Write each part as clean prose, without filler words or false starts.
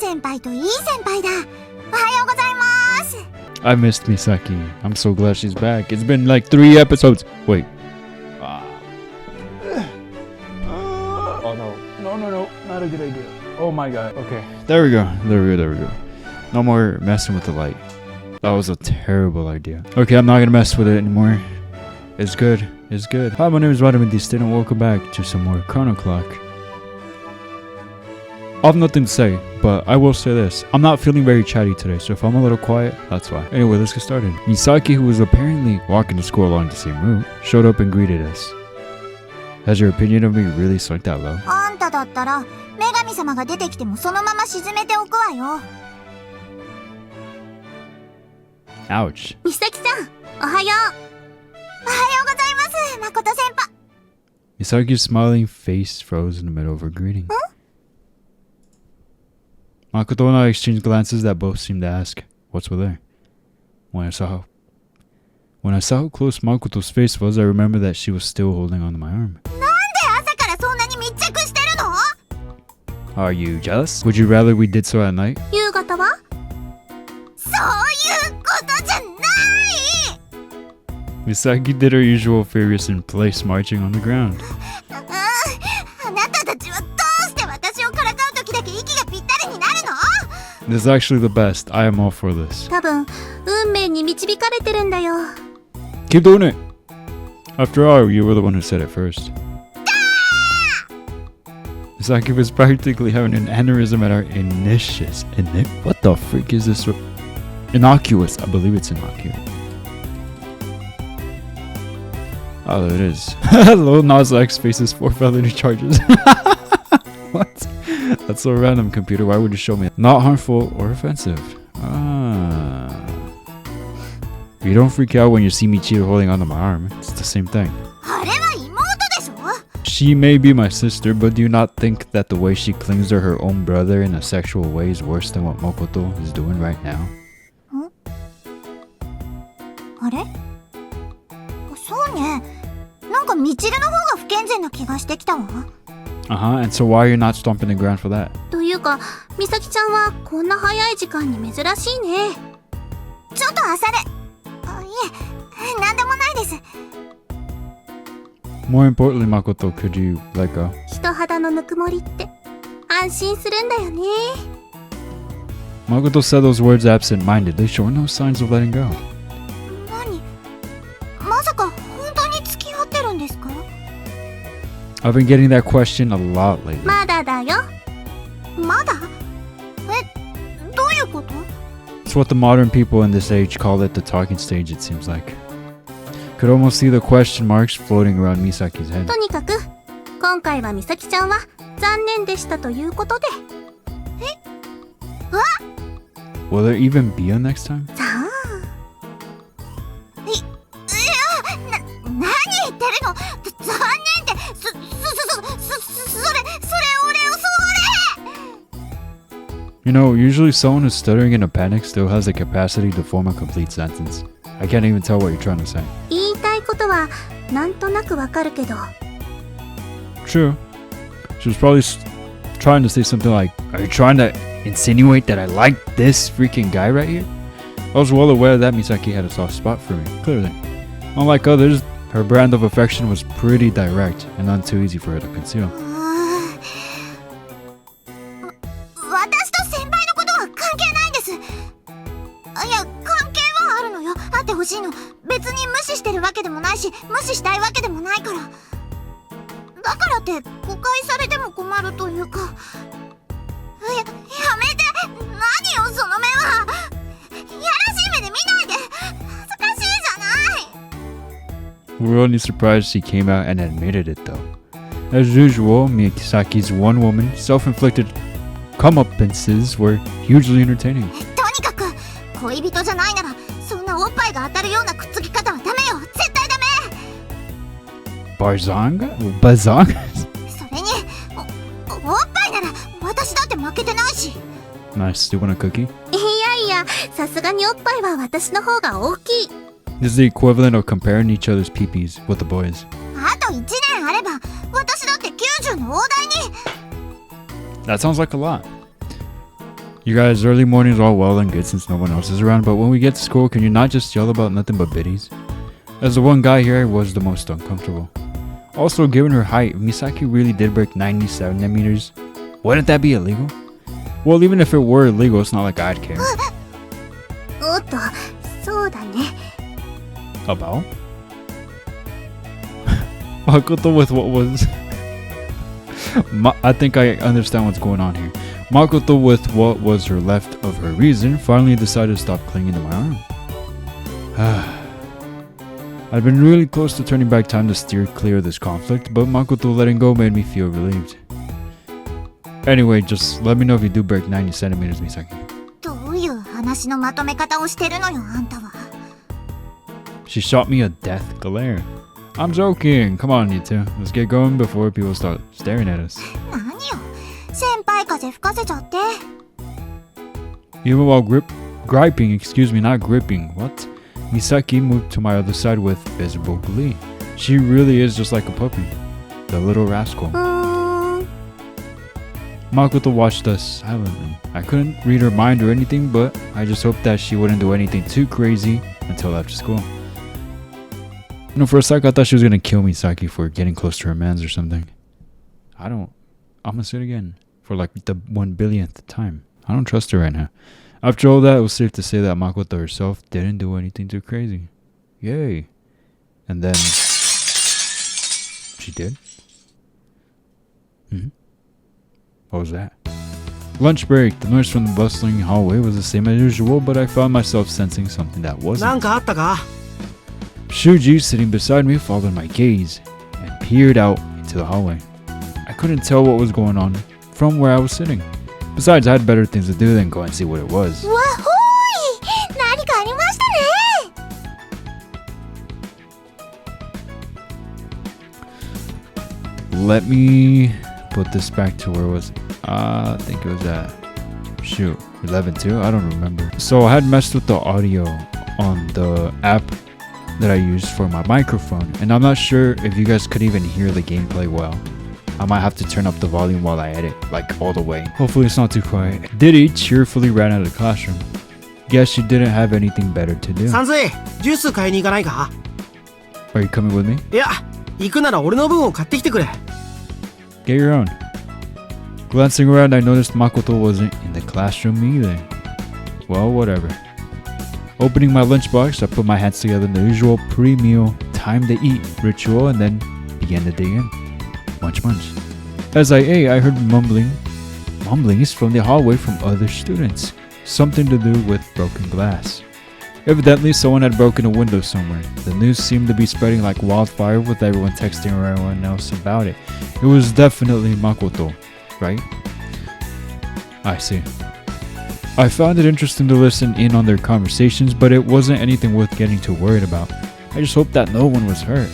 先輩といい先輩だ。おはようございます。I missed Misaki. I'm so glad she's back. It's been like 3 episodes. Wait. Oh no. Not a good idea. Oh my god. Okay. There we go. No more messing with the light. That was a terrible idea. Okay, I'm not gonna mess with it anymore. It's good. Hi, my name is VitaminDStain and welcome back to some more Chronoclock. I have nothing to say, but I will say this. I'm not feeling very chatty today, so if I'm a little quiet, that's why. Anyway, let's get started. Misaki, who was apparently walking to school along the same route, showed up and greeted us. Has your opinion of me really sunk that low? あんただったら、女神様が出てきてもそのまま沈めておくわよ。Ouch. 美咲さん、おはよう。おはようございます、誠先輩。Misaki's smiling face froze in the middle of her greeting. Makoto and I exchanged glances that both seemed to ask, "What's with her?" When I saw how close Makoto's face was, I remembered that she was still holding onto my arm. なんで朝からそんなに密着してるの？ Are you jealous? Would you rather we did so at night? 夕方は？そういうことじゃない！ Misaki did her usual furious in place, marching on the ground. あなたたちはどうして私をからかう時だけ息がぴったりになるの？ This is actually the best. I am all for this. 多分、運命に導かれてるんだよ。Keep doing it. After all, you were the one who said it first. Misaki was practically having an aneurysm at our what the freak is this? Innocuous. I believe it's innocuous. Oh, there it is. Lil Nas X faces 4 felony charges. What? That's so random, computer. Why would you show me? Not harmful or offensive. You don't freak out when you see Michiru holding onto my arm. It's the same thing. あれは妹でしょ？ She may be my sister, but do you not think that the way she clings to her own brother in a sexual way is worse than what Makoto is doing right now? あれ？そうね。なんかミチルの方が不健全な気がしてきたわ。And so why are you not stomping the ground for that? というか、美咲ちゃんはこんな早い時間に珍しいね。ちょっと朝で。いえ、なんでもないです。More importantly, Makoto, could you let go? 人肌のぬくもりって安心するんだよね。Makoto said those words absent-mindedly, showing no signs of letting go. 何？まさか本当に付き合ってるんですか？ I've been getting that question a lot lately. まだだよ。まだ？どういうこと？ It's what the modern people in this age call it the talking stage, it seems like. Could almost see the question marks floating around Misaki's head. とにかく、今回は美咲ちゃんは残念でしたということで。Will there even be a next time? さあ。何言ってるの？残念って、それ俺をそれ。You know, usually someone who's stuttering in a panic still has the capacity to form a complete sentence. I can't even tell what you're trying to say. 言いたいことはなんとなくわかるけど。True. She was probably trying to say something like, "Are you trying to insinuate that I like this freaking guy right here?" I was well aware that Misaki had a soft spot for me, clearly. Unlike others, her brand of affection was pretty direct and none too easy for her to conceal. 私と先輩のことは関係ないんです。いや、関係はあるのよ。会ってほしいの。別に無視してるわけでもないし、無視したいわけでもないから。だからって誤解されても困るというか。やめて。何よその目は。やらしい目で見ないで。恥ずかしいじゃない。 We were only surprised she came out and admitted it though. As usual, Misaki's one-woman, self-inflicted comeuppances were hugely entertaining. とにかく恋人じゃないならそんなおっぱいが当たるようなくっつき方はダメよ。絶対ダメ。Bazonga? それにおっぱいなら私だって負けてないし。 Nice. Do you want a cookie? いや、さすがにおっぱいは私の方が大きい。 This is the equivalent of comparing each other's peepees with the boys. あと1年あれば私だって90の大台に。 That sounds like a lot. You guys, early morning's all well and good since no one else is around, but when we get to school, can you not just yell about nothing but biddies? As the one guy here, I was the most uncomfortable. Also, given her height, if Misaki really did break 90 centimeters, wouldn't that be illegal? Well, even if it were illegal, it's not like I'd care. おっと、そうだね。 About? Makoto with what was... I think I understand what's going on here. Makoto, with what was her left of her reason, finally decided to stop clinging to my arm. I'd been really close to turning back time to steer clear of this conflict, but Makoto letting go made me feel relieved. Anyway, just let me know if you do break 90 centimeters, Misaki. どういう話のまとめ方をしてるのよ、あんたは。 She shot me a death glare. I'm joking. Come on, you two. Let's get going before people start staring at us. 何よ、先輩風吹かせちゃって。 Even while griping, excuse me, not gripping. What? Misaki moved to my other side with visible glee. She really is just like a puppy. The little rascal. Makoto watched us silently. I couldn't read her mind or anything, but I just hoped that she wouldn't do anything too crazy until after school. You know, for a sec, I thought she was gonna kill Misaki for getting close to her mans or something. I'm gonna say it again for like the 1 billionth time. I don't trust her right now. After all that, it was safe to say that Makoto herself didn't do anything too crazy. Yay. And then... she did? What was that? Lunch break. The noise from the bustling hallway was the same as usual, but I found myself sensing something that wasn't. なんかあったか? Shuji, sitting beside me, followed my gaze and peered out into the hallway. I couldn't tell what was going on from where I was sitting. Besides, I had better things to do than go and see what it was. わほーい、何かありましたね。 Let me put this back to where it was. I think it was at 11-2. I don't remember. So I had messed with the audio on the app that I used for my microphone, and I'm not sure if you guys could even hear the gameplay well. I might have to turn up the volume while I edit, like all the way. Hopefully it's not too quiet. Diddy cheerfully ran out of the classroom. Guess she didn't have anything better to do. サンズイ、ジュース買いに行かないか? Are you coming with me? いや、行くなら俺の分を買ってきてくれ。 Get your own. Glancing around, I noticed Makoto wasn't in the classroom either. Well, whatever. Opening my lunchbox, I put my hands together in the usual pre-meal time to eat ritual and then began to dig in. Munch munch. As I ate, I heard mumblings from the hallway from other students. Something to do with broken glass. Evidently, someone had broken a window somewhere. The news seemed to be spreading like wildfire with everyone texting everyone else about it. It was definitely Makoto, right? I see. I found it interesting to listen in on their conversations, but it wasn't anything worth getting too worried about. I just hoped that no one was hurt.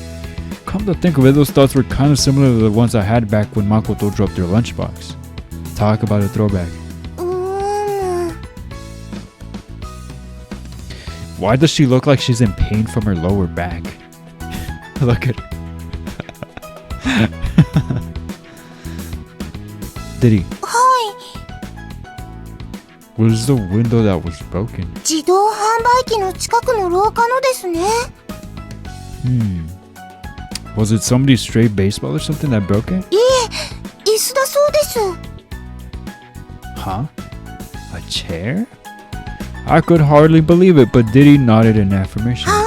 Come to think of it, those thoughts were kind of similar to the ones I had back when Makoto dropped her lunchbox. Talk about a throwback. Why does she look like she's in pain from her lower back? Look at her. Diddy. はい。 Was the window that was broken? 自動販売機の近くの廊下のですね。Was it somebody's stray baseball or something that broke it? いえ、椅子だそうです。 Huh? A chair? I could hardly believe it, but Diddy nodded in affirmation. は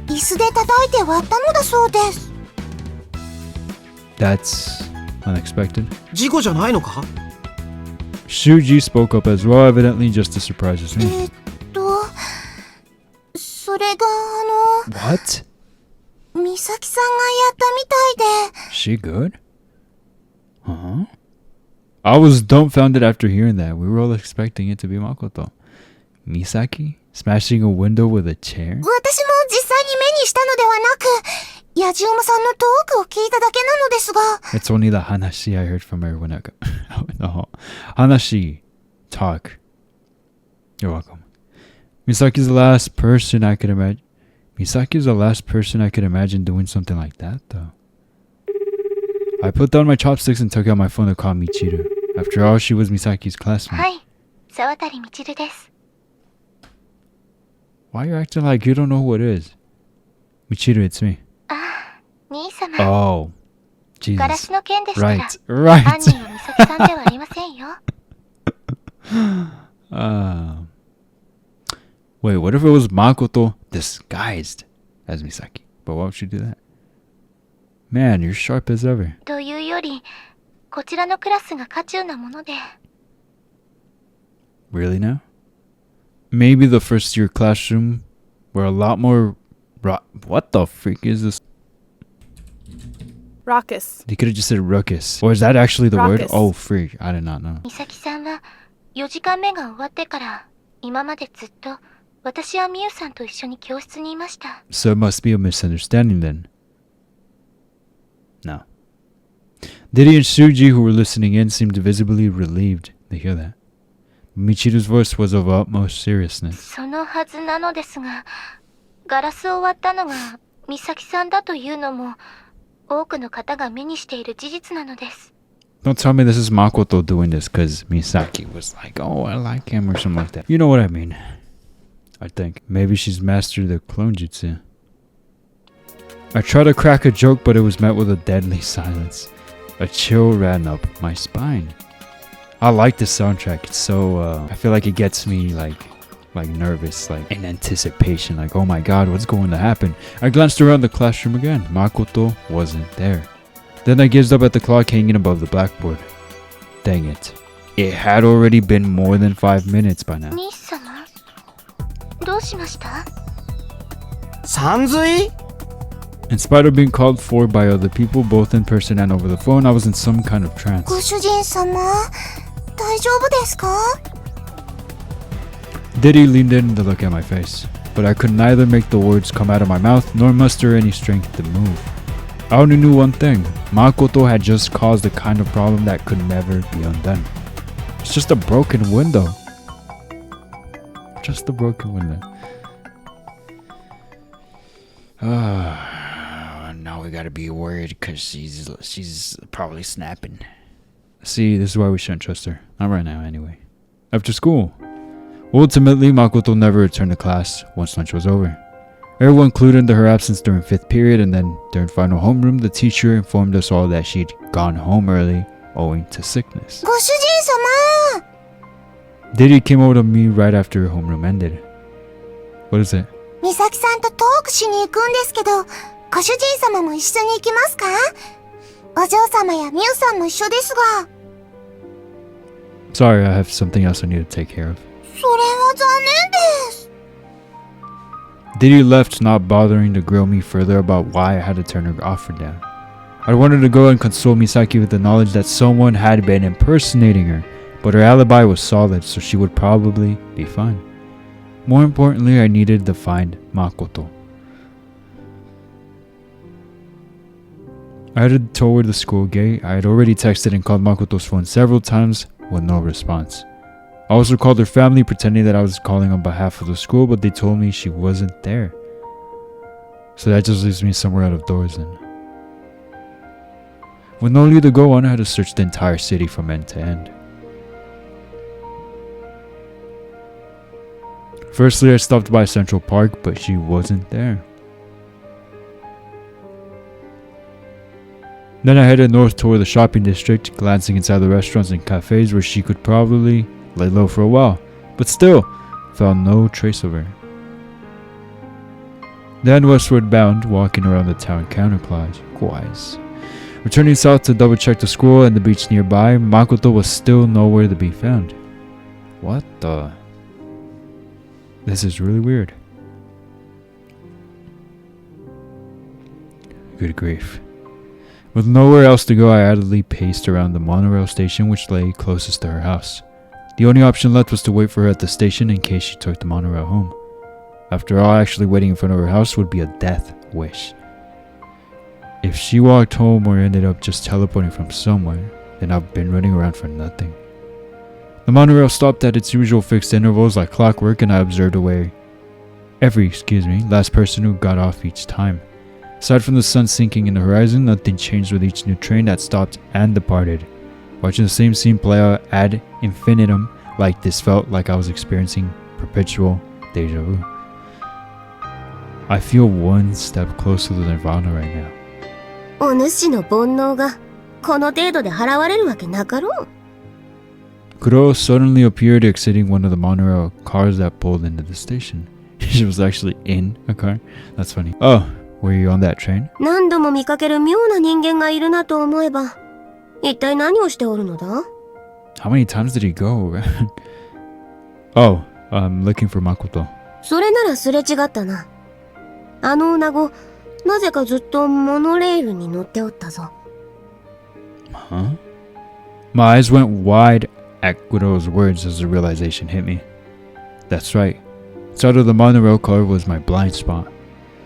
い、椅子で叩いて割ったのだそうです。 That's unexpected. 事故じゃないのか? Shuji spoke up as well, evidently just to surprise us. それがWhat? 美咲さんがやったみたいで。 She good? Huh? I was dumbfounded after hearing that. We were all expecting it to be Makoto. Misaki? Smashing a window with a chair? 私も実際に目にしたのではなく、ヤジウマさんのトークを聞いただけなのですが。 It's only the hanashi I heard from everyone out in the hall. Hanashi. Talk. You're welcome. Misaki's the last person I could imagine. Misaki's the last person I could imagine doing something like that, though. I put down my chopsticks and took out my phone to call Michiru. After all, she was Misaki's classmate. はい、沢渡みちるです。 Why are you acting like you don't know who it is? Michiru, it's me. ああ、兄様。 Oh, ガラ Jesus. スの件でしたら、 Right, right. 犯人は美咲さんではありませんよ。 Wait, what if it was Makoto disguised as Misaki? But why would she do that? Man, you're sharp as ever. というより、こちらのクラスが渦中なもので。 Really now? Maybe the first year classroom were a lot more what the freak is this? Raucous. They could have just said ruckus. Or is that actually the word? Raucous. Oh, freak. I did not know. 美咲さんは4時間目が終わってから今までずっと私はみゆさんと一緒に教室にいました。 So it must be a misunderstanding then. No. Diddy and Shuji, who were listening in, seemed visibly relieved to hear that. Michiru's voice was of utmost seriousness. そのはずなのですが、ガラスを割ったのが美咲さんだというのも多くの方が目にしている事実なのです。 Don't tell me this is Makoto doing this because Misaki was like, oh, I like him or something like that. You know what I mean. I think. Maybe she's mastered the clone jutsu. I tried to crack a joke, but it was met with a deadly silence. A chill ran up my spine. I like this soundtrack. It's so, I feel like it gets me like nervous, like in anticipation, like, oh my god, what's going to happen? I glanced around the classroom again. Makoto wasn't there. Then I gazed up at the clock hanging above the blackboard. Dang it. It had already been more than 5 minutes by now. 兄様、どうしました？さんずい In spite of being called for by other people, both in person and over the phone, I was in some kind of ご trance. 主人様、大丈夫ですか？ Diddy leaned in to look at my face, but I could neither make the words come out of my mouth nor muster any strength to move. I only knew one thing. Makoto had just caused a kind of problem that could never be undone. It's just a broken window. Just a broken window. Now we gotta be worried because she's probably snapping. See, this is why we shouldn't trust her. Not right now, anyway. After school. Ultimately, Makoto never returned to class once lunch was over. Everyone clued into her absence during 5th period, and then during final homeroom, the teacher informed us all that she'd gone home early owing to sickness. ご主人様。 Diddy came over to me right after homeroom ended. What is it? 美咲さんとトークしに行くんですけど、ご主人様も一緒に行きますか？お嬢様やみゆさんも一緒ですが。 Sorry, I have something else I need to take care of. それは残念です。 Diddy left, not bothering to grill me further about why I had to turn her offer down. I wanted to go and console Misaki with the knowledge that someone had been impersonating her, but her alibi was solid, so she would probably be fine. More importantly, I needed to find Makoto. I headed toward the school gate. I had already texted and called Makoto's phone several times with no response. I also called her family, pretending that I was calling on behalf of the school, but they told me she wasn't there. So that just leaves me somewhere out of doors then. With no lead to go on, I had to search the entire city from end to end. Firstly, I stopped by Central Park, but she wasn't there. Then I headed north toward the shopping district, glancing inside the restaurants and cafes where she could probably lay low for a while, but still found no trace of her. Then westward bound, walking around the town counterclockwise. Returning south to double check the school and the beach nearby, Makoto was still nowhere to be found. What the? This is really weird. Good grief. With nowhere else to go, I idly paced around the monorail station which lay closest to her house. The only option left was to wait for her at the station in case she took the monorail home. After all, actually waiting in front of her house would be a death wish. If she walked home or ended up just teleporting from somewhere, then I've been running around for nothing. The monorail stopped at its usual fixed intervals like clockwork, and I observed every last person who got off each time. Aside from the sun sinking in the horizon, nothing changed with each new train that stopped and departed. Watching the same scene play out ad infinitum like this felt like I was experiencing perpetual deja vu. I feel one step closer to Nirvana right now. お主の煩悩がこの程度で払われるわけなかろう。 Kuro suddenly appeared exiting one of the monorail cars that pulled into the station. She was actually in a car? That's funny. Oh, were you on that train? 何度も見かける妙な人間がいるなと思えば、一体何をしておるのだ？ How many times did he go? Oh, I'm looking for Makoto. それならすれ違ったな。あの女子、なぜかずっとモノレールに乗っておったぞ。Huh? My eyes went wide at Kuro's words as the realization hit me. That's right. The start of the monorail car was my blind spot.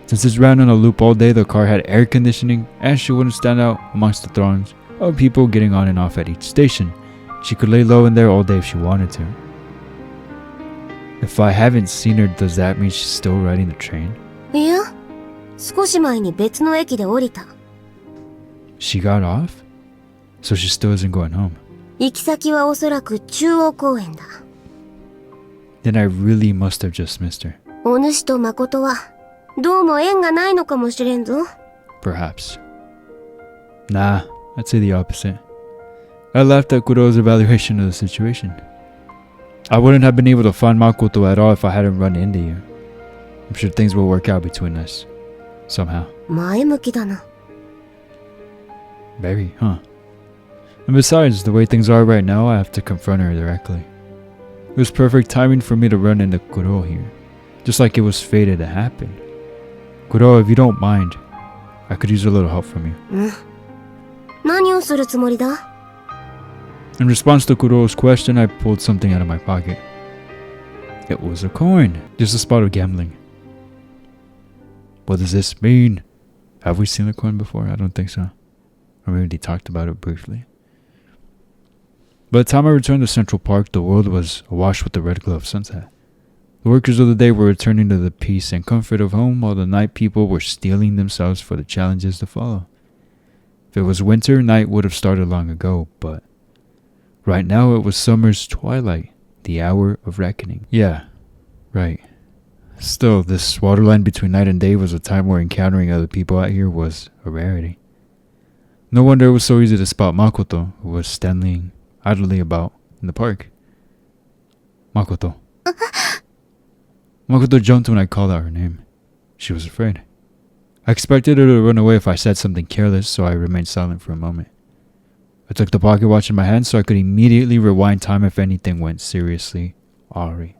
Since it ran on a loop all day, the car had air conditioning, and she wouldn't stand out amongst the throngs of people getting on and off at each station. She could lay low in there all day if she wanted to. If I haven't seen her, does that mean she's still riding the train? いや、少し前に別の駅で降りた。She got off? So she still isn't going home. 行き先はおそらく中央公園だ。Then I really must have just missed her. お主と誠は、どうも縁がないのかもしれんぞ。Perhaps. Nah, I'd say the opposite. I laughed at Kuro's evaluation of the situation. I wouldn't have been able to find Makoto at all if I hadn't run into you. I'm sure things will work out between us. Somehow. 前向きだな。Very, huh? And besides, the way things are right now, I have to confront her directly. It was perfect timing for me to run into Kuro here. Just like it was fated to happen. Kuro, if you don't mind, I could use a little help from you. 何をするつもりだ？ In response to Kuro's question, I pulled something out of my pocket. It was a coin. Just a spot of gambling. What does this mean? Have we seen the coin before? I don't think so. Or maybe they talked about it briefly. By the time I returned to Central Park, the world was awash with the red glow of sunset. The workers of the day were returning to the peace and comfort of home, while the night people were steeling themselves for the challenges to follow. If it was winter, night would have started long ago, but right now it was summer's twilight, the hour of reckoning. Yeah, right. Still, this waterline between night and day was a time where encountering other people out here was a rarity. No wonder it was so easy to spot Makoto, who was standing idly about in the park. Makoto. Makoto jumped when I called out her name. She was afraid. I expected her to run away if I said something careless, so I remained silent for a moment. I took the pocket watch in my hand so I could immediately rewind time if anything went seriously awry.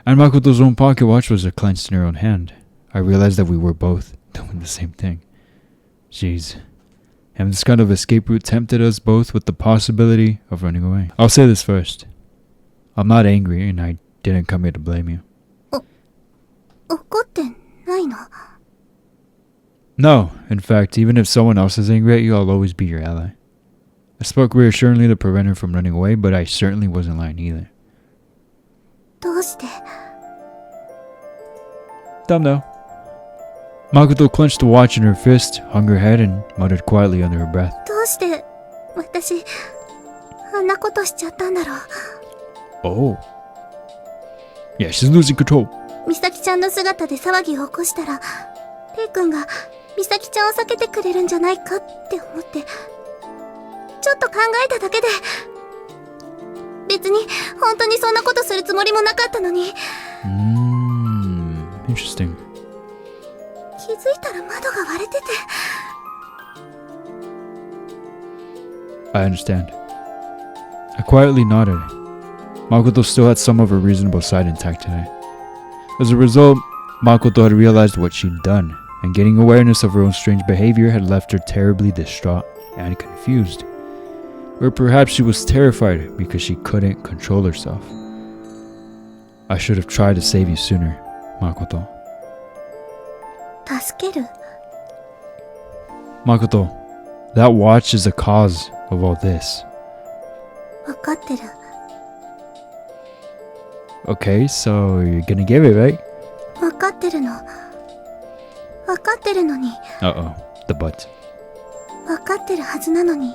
And Makoto's own pocket watch was clenched in her own hand. I realized that we were both doing the same thing. Jeez. And this kind of escape route tempted us both with the possibility of running away. I'll say this first. I'm not angry and I didn't come here to blame you. 怒ってないの？ No, in fact, even if someone else is angry at you, I'll always be your ally. I spoke reassuringly to prevent her from running away, but I certainly wasn't lying either. どうして？ Dumb no. Makoto clenched the watch in her fist, hung her head, and muttered quietly under her breath. どうして私あんなことしちゃったんだろう。 Oh. Yeah, she's losing control. 美咲ちゃんの姿で騒ぎを起こしたら、レイ君が美咲ちゃんを避けてくれるんじゃないかって思って、ちょっと考えただけで、別に本当にそんなことするつもりもなかったのに。Interesting. 気づいたら窓が割れてて。I understand. I quietly nodded. Makoto still had some of her reasonable side intact today. As a result, Makoto had realized what she'd done, and getting awareness of her own strange behavior had left her terribly distraught and confused. Or perhaps she was terrified because she couldn't control herself. I should have tried to save you sooner, Makoto. 助ける？ Makoto, that watch is the cause of all this. 分かってる。 Okay, so you're gonna give it, right? 分かってるの。分かってるのに。 Uh-oh, the butt. 分かってるはずなのに。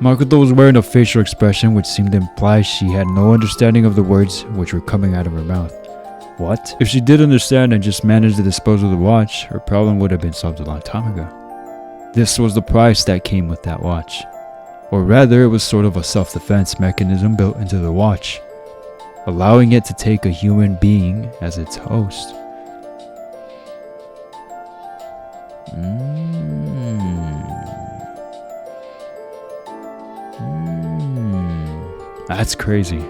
Makoto was wearing a facial expression which seemed to imply she had no understanding of the words which were coming out of her mouth. What? If she did understand and just managed to dispose of the watch, her problem would have been solved a long time ago. This was the price that came with that watch. Or rather, it was sort of a self-defense mechanism built into the watch, allowing it to take a human being as its host. That's crazy.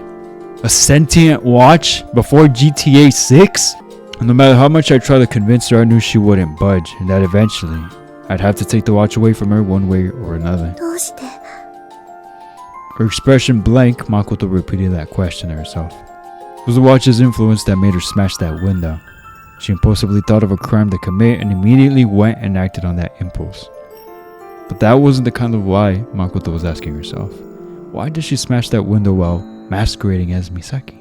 A sentient watch before GTA 6? And no matter how much I tried to convince her, I knew she wouldn't budge, and that eventually I'd have to take the watch away from her one way or another. どうして？ Her expression blank, Makoto repeated that question to herself. It was the watch's influence that made her smash that window. She impulsively thought of a crime to commit and immediately went and acted on that impulse. But that wasn't the kind of why Makoto was asking herself. Why did she smash that window while masquerading as Misaki?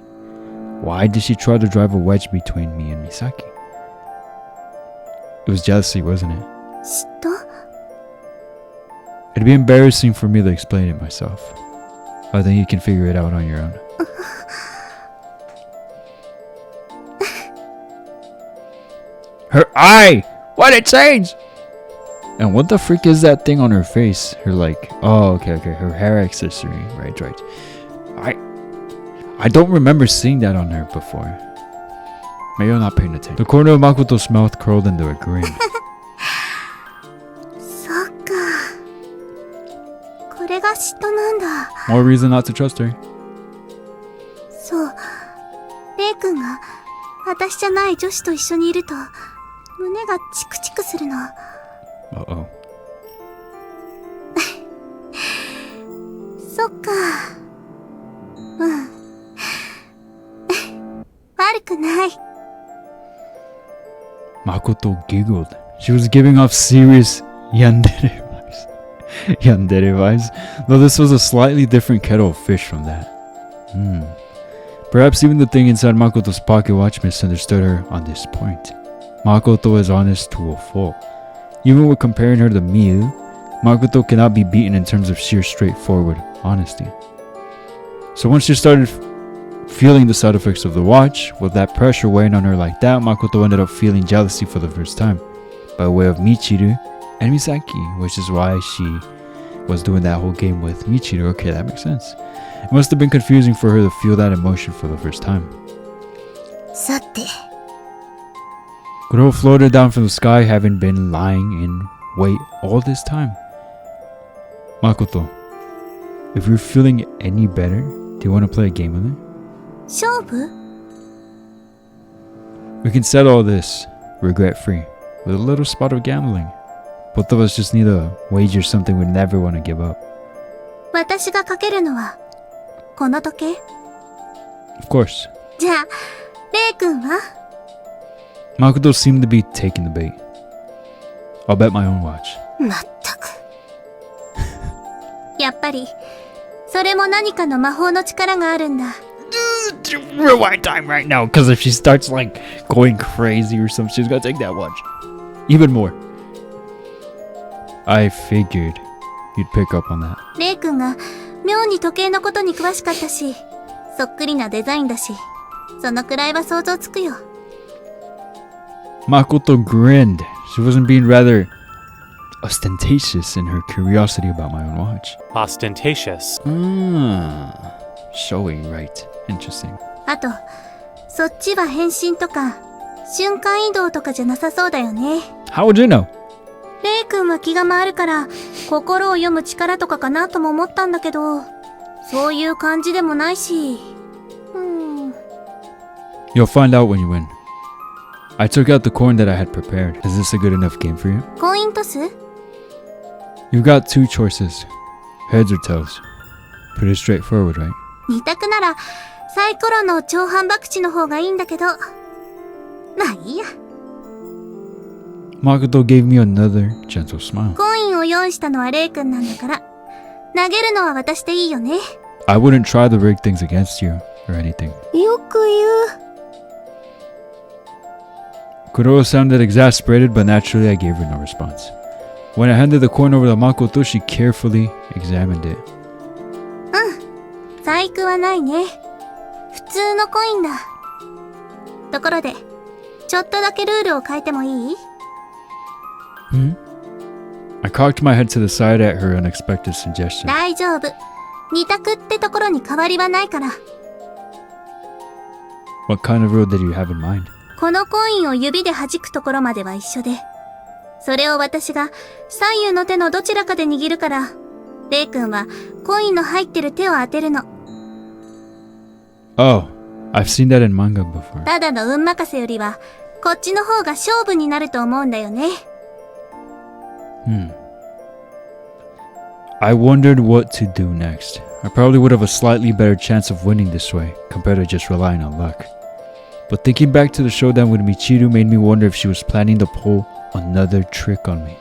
Why did she try to drive a wedge between me and Misaki? It was jealousy, wasn't it? 嫉妬？ It'd be embarrassing for me to explain it myself. I think you can figure it out on your own. Her eye! Why'd it change? And what the freak is that thing on her face? Her okay, her hair accessory. Right. I don't remember seeing that on her before. Maybe I'm not paying attention. The corner of Makoto's mouth curled into a grin. そっか。これが嫉妬なんだ。 More reason not to trust her. そう。レイ君が私じゃない女子と一緒にいると胸がチクチクするの。Uh-oh. そっか。うん。悪くない。 Makoto giggled. She was giving off serious yandere vibes. Yandere vibes? Though this was a slightly different kettle of fish from that. Perhaps even the thing inside Makoto's pocket watch misunderstood her on this point. Makoto is honest to a fault. Even when comparing her to Miu, Makoto cannot be beaten in terms of sheer straightforward honesty. So once she started feeling the side effects of the watch, with that pressure weighing on her like that, Makoto ended up feeling jealousy for the first time, by way of Michiru and Misaki, which is why she was doing that whole game with Michiru. Okay, that makes sense. It must have been confusing for her to feel that emotion for the first time. さて。 Kuro floated down from the sky, having been lying in wait all this time. Makoto, if you're feeling any better, do you want to play a game with me? 勝負？ We can settle all this regret-free with a little spot of gambling. Both of us just need to wager something we never want to give up. 私がかけるのはこの時計？ Of course. じゃあ、レイ君は？ Makoto seemed to be taking the bait. I'll bet my own watch. まったく。やっぱり、それも何かの魔法の力があるんだ。Rewind time right now, because if she starts going crazy or something, she's gonna take that watch. Even more. I figured you'd pick up on that. レイ君が妙に時計のことに詳しかったし、そっくりなデザインだし、そのくらいは想像つくよ。 Makoto grinned. She wasn't being rather ostentatious in her curiosity about my own watch. Ostentatious. Showing, right. Interesting. あと、そっちは変身とか、瞬間移動とかじゃなさそうだよね。 How would you know? レイ君は気が回るから、心を読む力とかかなとも思ったんだけど、そういう感じでもないし。You'll find out when you win. I took out the coin that I had prepared. Is this a good enough game for you? コイントス？ You've got two choices. Heads or tails. Pretty straightforward, right? 二択なら、サイコロの超反博打の方がいいんだけど。まあいいや。 Makoto gave me another gentle smile. コインを用意したのはレイ君なんだから、投げるのは私でいいよね。I wouldn't try to rig things against you or anything. よく言う。 Kuro sounded exasperated, but naturally I gave her no response. When I handed the coin over to Makoto, she carefully examined it. 細工はないね。普通のコインだ。ところで、ちょっとだけルールを変えてもいい？ I cocked my head to the side at her unexpected suggestion. 大丈夫。二択ってところに変わりはないから。What kind of rule did you have in mind? このコインを指で弾くところまでは一緒で、それを私が左右の手のどちらかで握るから、レイ君はコインの入ってる手を当てるの。Oh, I've seen that in manga before. ただの運任せよりは、こっちの方が勝負になると思うんだよね。I wondered what to do next. I probably would have a slightly better chance of winning this way, compared to just relying on luck. But thinking back to the showdown with Michiru made me wonder if she was planning to pull another trick on me.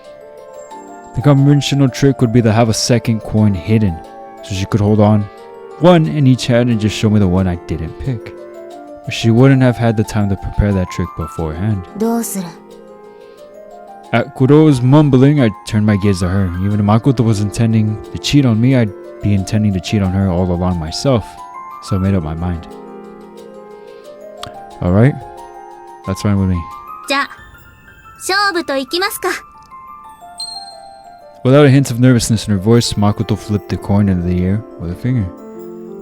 The conventional trick would be to have a second coin hidden, so she could hold on one in each hand and just show me the one I didn't pick. But she wouldn't have had the time to prepare that trick beforehand. どうする？ At Kuro's mumbling, I turned my gaze to her. Even if Makoto was intending to cheat on me, I'd be intending to cheat on her all along myself. So I made up my mind. Alright, that's fine with me. じゃあ、勝負といきますか。Without a hint of nervousness in her voice, Makoto flipped the coin into the air with a finger.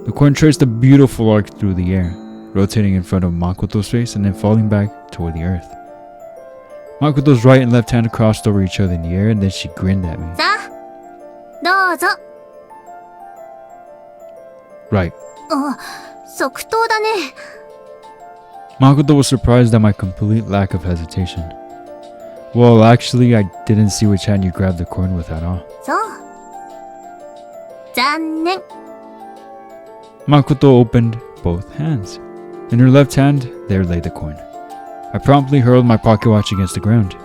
The coin traced a beautiful arc through the air, rotating in front of Makoto's face and then falling back toward the earth. Makoto's right and left hand crossed over each other in the air, and then she grinned at me. さあ、どうぞ。 Right. あ、即答だね。Makoto was surprised at my complete lack of hesitation. Well, actually, I didn't see which hand you grabbed the coin with at all. そう。残念。 Makoto opened both hands. In her left hand, there lay the coin. I promptly hurled my pocket watch against the ground.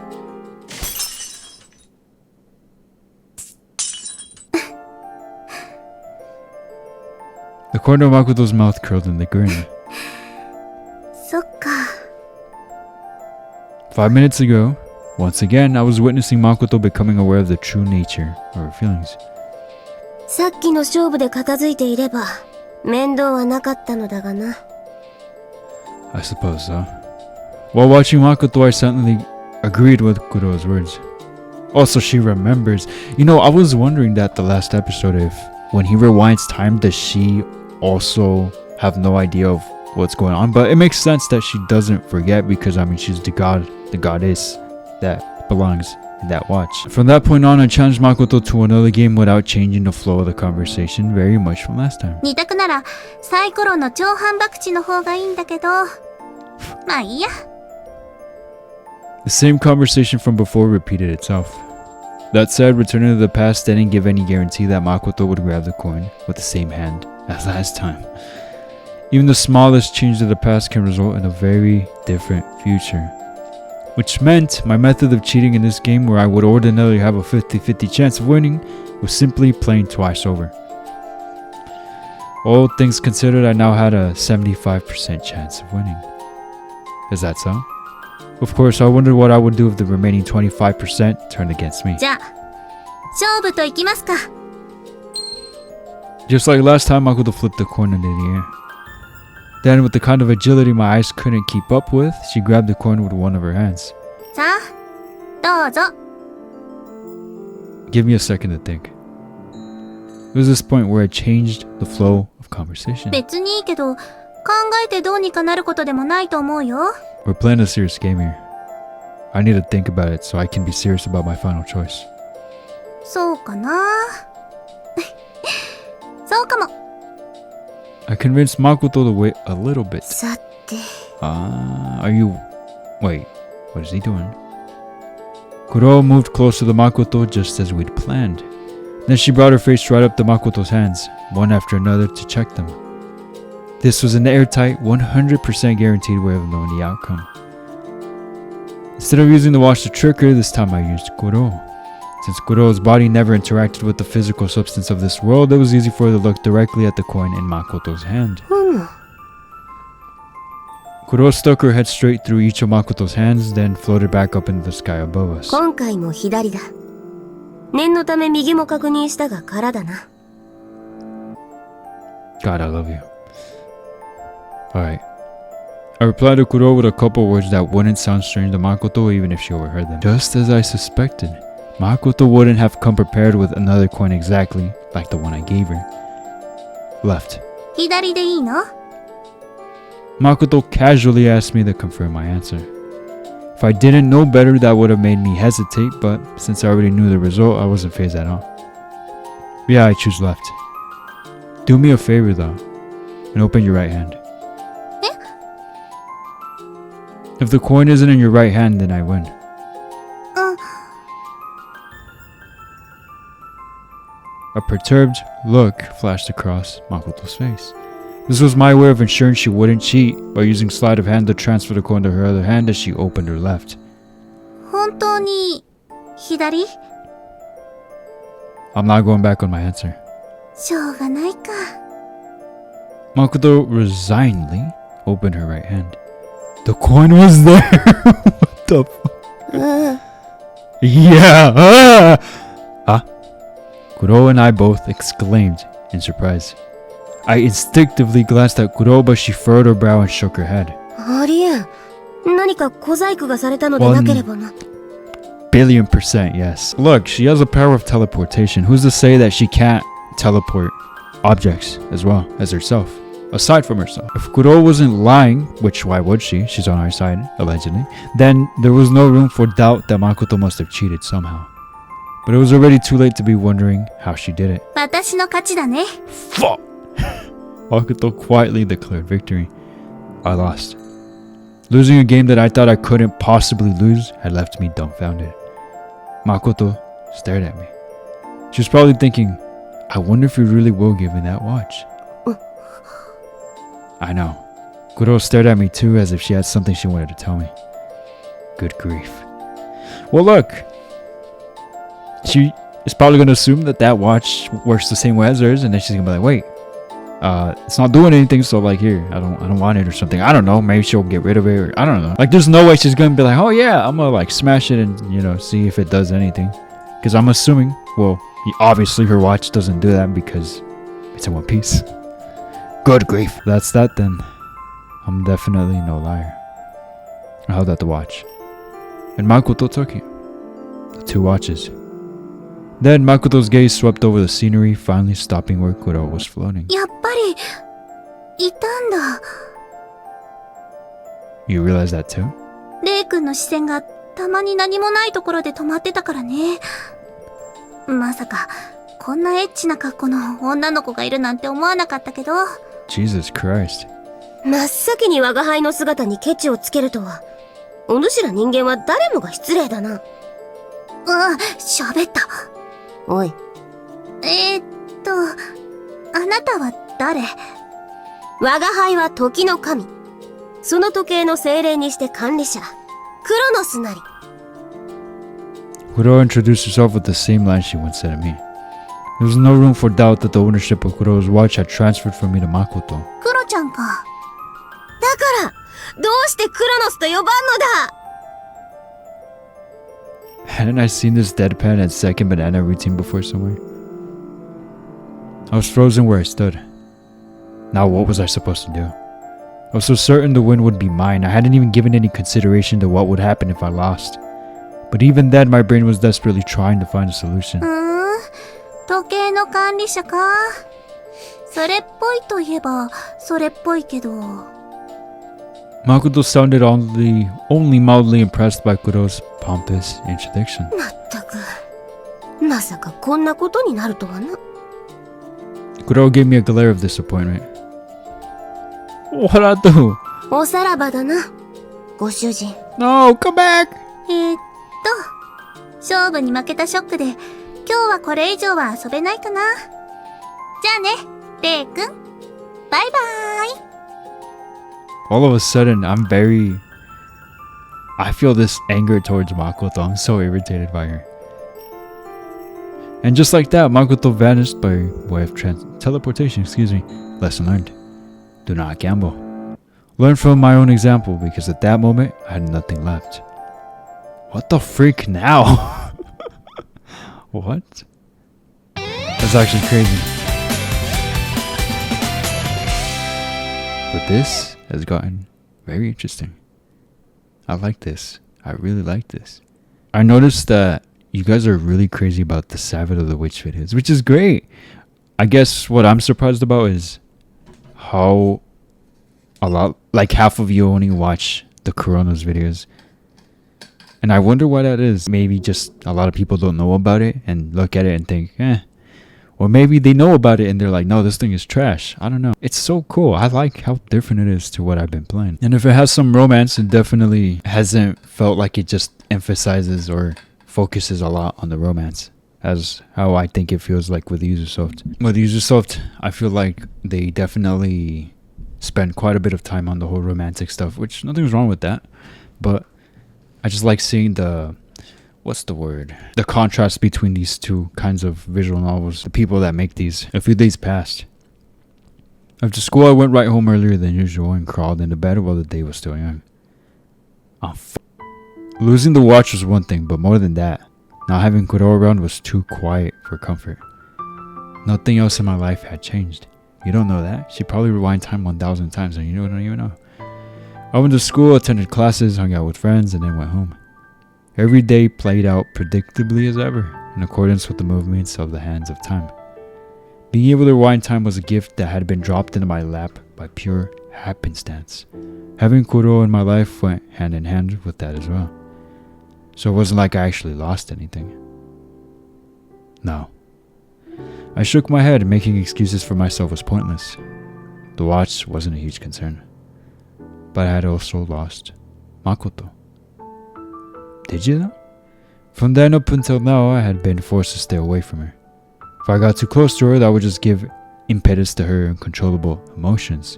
The corner of Makoto's mouth curled in the grin. そっか。 5 minutes ago, once again, I was witnessing Makoto becoming aware of the true nature of her feelings. さっきの勝負で片付いていれば面倒はなかったのだがな。 I suppose so. While watching Makoto, I suddenly agreed with Kuro's words. Also, she remembers. You know, I was wondering that the last episode, if when he rewinds time, does she also have no idea of what's going on? But it makes sense that she doesn't forget because, I mean, she's the goddess that belongs in that watch. From that point on, I challenged Makoto to another game without changing the flow of the conversation very much from last time. 二択ならサイコロの超反博打の方がいいんだけど、まあいいや。 The same conversation from before repeated itself. That said, returning to the past didn't give any guarantee that Makoto would grab the coin with the same hand as last time. Even the smallest change to the past can result in a very different future. Which meant my method of cheating in this game, where I would ordinarily have a 50-50 chance of winning, was simply playing twice over. All things considered, I now had a 75% chance of winning. Is that so? Of course, I wondered what I would do if the remaining 25% turned against me. じゃあ、勝負といきますか。 Just like last time, Makoto flipped the coin into the air. Then, with the kind of agility my eyes couldn't keep up with, she grabbed the coin with one of her hands. さあ、どうぞ。 Give me a second to think. It was this point where I changed the flow of conversation. 別にいいけど、考えてどうにかなることでもないと思うよ。 We're playing a serious game here. I need to think about it so I can be serious about my final choice. そうかな。そうかも。 I convinced Makoto to wait a little bit. さて、 Are you... Wait, what is he doing? Kuro moved closer to Makoto just as we'd planned. Then she brought her face right up to Makoto's hands, one after another, to check them. This was an airtight, 100% guaranteed way of knowing the outcome. Instead of using the watch to trick her, this time I used Kuro. Since Kuro's body never interacted with the physical substance of this world, it was easy for her to look directly at the coin in Makoto's hand. ふむ。 Kuro stuck her head straight through each of Makoto's hands, then floated back up into the sky above us. 今回も左だ。念のため右も確認したが空だな。God, I love you. Alright. I replied to Kuro with a couple words that wouldn't sound strange to Makoto even if she overheard them. Just as I suspected, Makoto wouldn't have come prepared with another coin exactly like the one I gave her. Left. 左でいいの？ Makoto casually asked me to confirm my answer. If I didn't know better, that would have made me hesitate, but since I already knew the result, I wasn't fazed at all. Yeah, I choose left. Do me a favor though, and open your right hand. If the coin isn't in your right hand, then I win. A perturbed look flashed across Makoto's face. This was my way of ensuring she wouldn't cheat by using sleight of hand to transfer the coin to her other hand as she opened her left. 本当に左？ I'm not going back on my answer. しょうがないか。 Makoto resignedly opened her right hand. The coin was there! What the fuck? Yeah! Kuro and I both exclaimed in surprise. I instinctively glanced at Kuro, but she furrowed her brow and shook her head. ありえん。何か小細工がされたのでなければな。1,000,000,000% yes. Look, she has a power of teleportation. Who's to say that she can't teleport objects as well as herself? Aside from herself. If Kuro wasn't lying, which why would she? She's on our side, allegedly. Then there was no room for doubt that Makoto must have cheated somehow. But it was already too late to be wondering how she did it. 私の勝ちだね。 Fuck! Makoto quietly declared victory. I lost. Losing a game that I thought I couldn't possibly lose had left me dumbfounded. Makoto stared at me. She was probably thinking, I wonder if you really will give me that watch. I know. Kuro stared at me too as if she had something she wanted to tell me. Good grief. Well, look. She is probably going to assume that that watch works the same way as hers, and then she's going to be like, wait. It's not doing anything, so like here, I don't want it or something. I don't know, maybe she'll get rid of it, or I don't know. Like there's no way she's gonna be like, oh yeah, I'm gonna like smash it and see if it does anything. Because I'm assuming, well, obviously her watch doesn't do that because it's in one piece. Good grief. That's that then. I'm definitely no liar. I held out the watch. And Makoto took it. The two watches. Then Makoto's gaze swept over the scenery, finally stopping where Kuro was floating. やっぱりいたんだ。 You realize that too? レイ君の視線がたまに何もないところで止まってたからね。まさかこんなエッチな格好の女の子がいるなんて思わなかったけど。 Jesus Christ. 真っ先に我輩の姿にケチをつけるとは。お主ら人間は誰もが失礼だな。喋った。おい。あなたは誰？我が輩は時の神。その時計の精霊にして管理者。クロノスなり。Kuro introduced herself with the same line she once said to me. There was no room for doubt that the ownership of Kuro's watch had transferred from me to Makoto. クロちゃんか。だから、どうしてクロノスと呼ばんのだ？ Hadn't I seen this deadpan and second banana routine before somewhere? I was frozen where I stood. Now what was I supposed to do? I was so certain the win would be mine. I hadn't even given any consideration to what would happen if I lost. But even then my brain was desperately trying to find a solution. 時計の管理者か。それっぽいといえばそれっぽいけど。 Makoto sounded only mildly impressed by Kuro's pompous introduction. まったく。まさかこんなことになるとはな。Kuro gave me a glare of disappointment. What I do? おさらばだな、ご主人。 No, come back! 勝負に負けたショックで今日はこれ以上は遊べないかな。じゃあね、レイ君。バイバーイ。 All of a sudden, I feel this anger towards Makoto. I'm so irritated by her. And just like that, Makoto vanished by way of teleportation, Lesson learned. Do not gamble. Learn from my own example, because at that moment, I had nothing left. What the freak now? What? That's actually crazy. But this has gotten very interesting. I like this. I really like this. I noticed that you guys are really crazy about the Sabbath of the Witch videos, which is great. I guess what I'm surprised about is how like half of you only watch the Corona's videos. And I wonder why that is. Maybe just a lot of people don't know about it and look at it and think, Or maybe they know about it and they're like, no, this thing is trash. I don't know. It's so cool. I like how different it is to what I've been playing. And if it has some romance, it definitely hasn't felt like it just emphasizes or focuses a lot on the romance, as how I think it feels like with Usersoft. With Usersoft, I feel like they definitely spend quite a bit of time on the whole romantic stuff, which nothing's wrong with that. But I just like seeing the contrast between these two kinds of visual novels. The people that make these. A few days passed. After school, I went right home earlier than usual and crawled into bed while the day was still young. Losing the watch was one thing, but more than that, not having Kuro around was too quiet for comfort. Nothing else in my life had changed. You don't know that. She probably rewind time 1,000 times and you don't even know. I went to school, attended classes, hung out with friends, and then went home. Every day played out predictably as ever, in accordance with the movements of the hands of time. Being able to rewind time was a gift that had been dropped into my lap by pure happenstance. Having Kuro in my life went hand in hand with that as well. So it wasn't like I actually lost anything. No. I shook my head, making excuses for myself was pointless. The watch wasn't a huge concern. But I had also lost Makoto. Did you though? From then up until now, I had been forced to stay away from her. If I got too close to her, that would just give impetus to her uncontrollable emotions.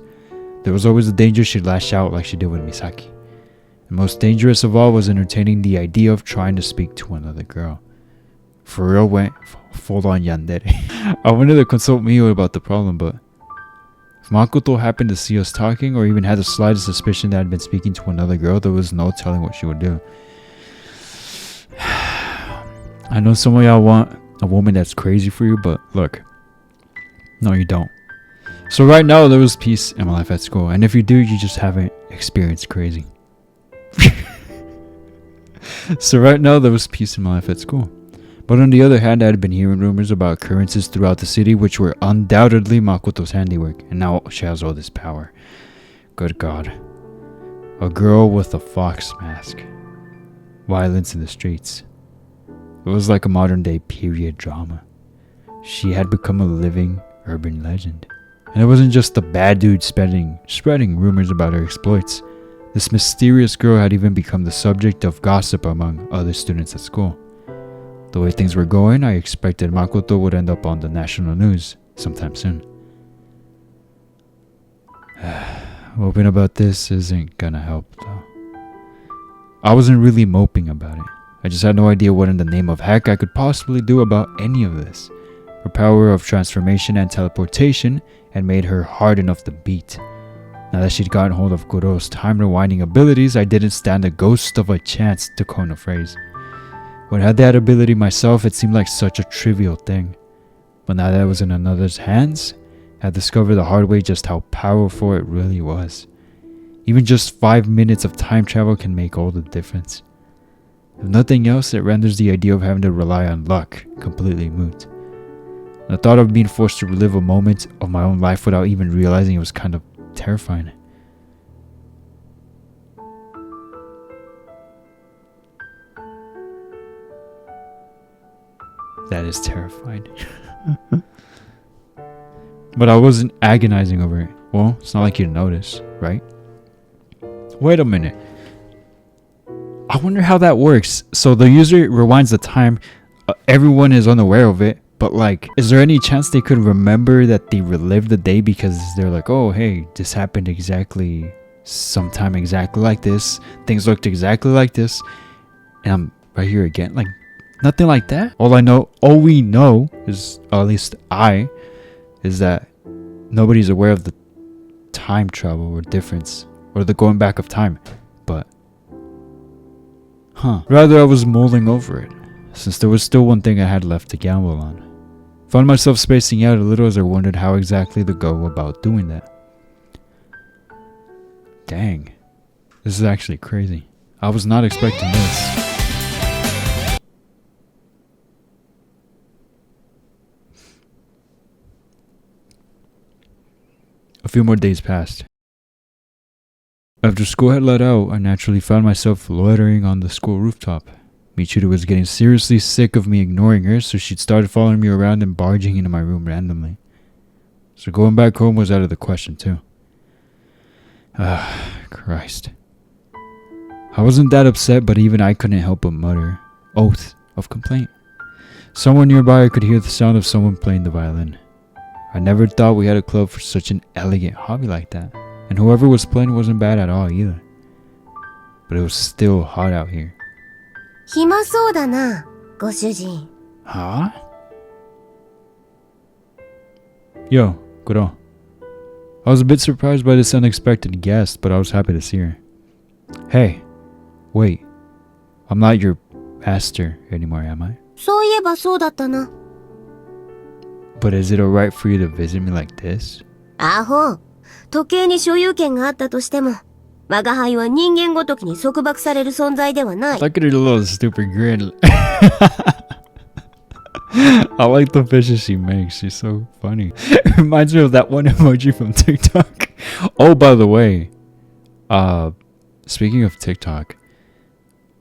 There was always the danger she'd lash out like she did with Misaki. And most dangerous of all was entertaining the idea of trying to speak to another girl. For real went full on yandere. I wanted to consult Miyo about the problem, but if Makoto happened to see us talking or even had the slightest suspicion that I'd been speaking to another girl, there was no telling what she would do. I know some of y'all want a woman that's crazy for you, but look, no you don't. So right now there was peace in my life at school, and if you do, you just haven't experienced crazy. So right now there was peace in my life at school. But on the other hand, I had been hearing rumors about occurrences throughout the city which were undoubtedly Makoto's handiwork, and now she has all this power. Good God. A girl with a fox mask. Violence in the streets. It was like a modern day period drama. She had become a living urban legend. And it wasn't just the bad dude spreading rumors about her exploits. This mysterious girl had even become the subject of gossip among other students at school. The way things were going, I expected Makoto would end up on the national news sometime soon. Moping about this isn't gonna help though. I wasn't really moping about it. I just had no idea what in the name of heck I could possibly do about any of this. Her power of transformation and teleportation had made her hard enough to beat. Now that she'd gotten hold of Kuro's time rewinding abilities, I didn't stand a ghost of a chance to coin a phrase. When I had that ability myself, it seemed like such a trivial thing. But now that it was in another's hands, I discovered the hard way just how powerful it really was. Even just 5 minutes of time travel can make all the difference. If nothing else, it renders the idea of having to rely on luck completely moot. The thought of being forced to relive a moment of my own life without even realizing it was kind of terrifying. That is terrifying. But I wasn't agonizing over it. Well, it's not like you notice, right? Wait a minute. I wonder how that works. So the user rewinds the time. Everyone is unaware of it. But like, is there any chance they could remember that they relived the day because they're like, oh, hey, this happened exactly sometime exactly like this. Things looked exactly like this. And I'm right here again. Like, nothing like that. All we know is, or at least I, is that nobody's aware of the time travel or difference or the going back of time. But, rather I was mulling over it, since there was still one thing I had left to gamble on. Found myself spacing out a little as I wondered how exactly to go about doing that. Dang. This is actually crazy. I was not expecting this. A few more days passed. After school had let out, I naturally found myself loitering on the school rooftop. Michiru was getting seriously sick of me ignoring her, so she'd started following me around and barging into my room randomly. So going back home was out of the question too. Christ. I wasn't that upset, but even I couldn't help but mutter oath of complaint. Somewhere nearby I could hear the sound of someone playing the violin. I never thought we had a club for such an elegant hobby like that. And whoever was playing wasn't bad at all either. But it was still hot out here. 暇そうだな、ご主人。 Huh? Yo, Kuro. I was a bit surprised by this unexpected guest, but I was happy to see her. Hey, wait. I'm not your master anymore, am I? そういえばそうだったな。 But is it alright for you to visit me like this? アホ。時計に所有権があったとしても、我が輩は人間ごときに束縛される存在ではない。 Look at her little stupid grin. I like the faces she makes. She's so funny. It reminds me of that one emoji from TikTok. Oh, by the way, speaking of TikTok,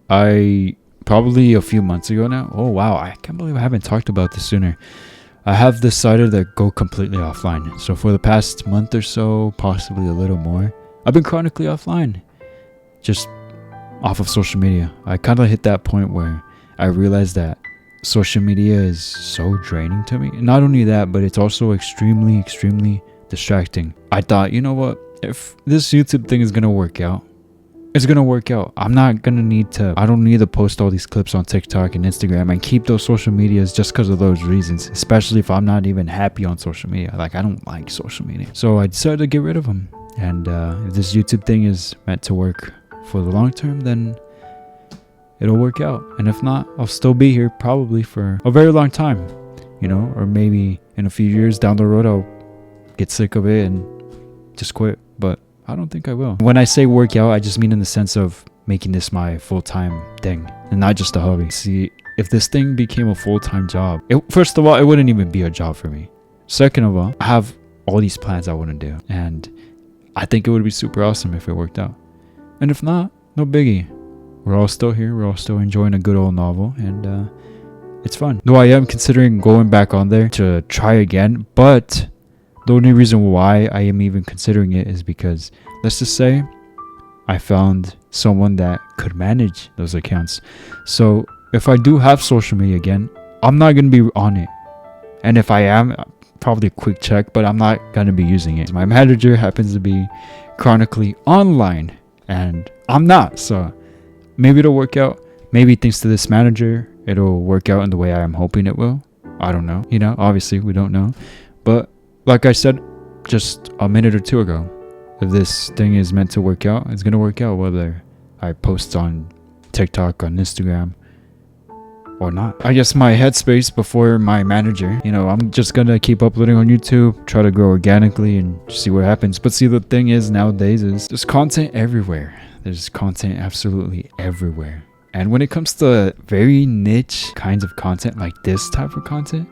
I probably a few months ago now. Oh wow, I can't believe I haven't talked about this sooner. I have decided to go completely offline. So for the past month or so, possibly a little more, I've been chronically offline. Just off of social media. I kind of hit that point where I realized that social media is so draining to me. Not only that, but it's also extremely, extremely distracting. I thought, you know what? If this YouTube thing is going to work out, it's going to work out. I don't need to post all these clips on TikTok and Instagram and keep those social medias just because of those reasons, especially if I'm not even happy on social media. Like, I don't like social media. So I decided to get rid of them. And if this YouTube thing is meant to work for the long term, then it'll work out. And if not, I'll still be here probably for a very long time, you know, or maybe in a few years down the road, I'll get sick of it and just quit. But I don't think I will. When I say work out, I just mean in the sense of making this my full-time thing and not just a hobby. See, if this thing became a full-time job, first of all, it wouldn't even be a job for me. Second of all, I have all these plans I want to do, and I think it would be super awesome if it worked out. And if not, no biggie. We're all still here. We're all still enjoying a good old novel, and it's fun. Though I am considering going back on there to try again, but the only reason why I am even considering it is because, let's just say, I found someone that could manage those accounts. So if I do have social media again, I'm not going to be on it. And if I am, probably a quick check, but I'm not going to be using it. My manager happens to be chronically online, and I'm not. So maybe it'll work out. Maybe thanks to this manager, it'll work out in the way I am hoping it will. I don't know. You know, obviously we don't know. But like I said just a minute or two ago, if this thing is meant to work out, it's going to work out whether I post on TikTok, on Instagram, or not. I guess my headspace before my manager, you know, I'm just going to keep uploading on YouTube, try to grow organically and see what happens. But see, the thing is nowadays is there's content everywhere. There's content absolutely everywhere. And when it comes to very niche kinds of content like this type of content,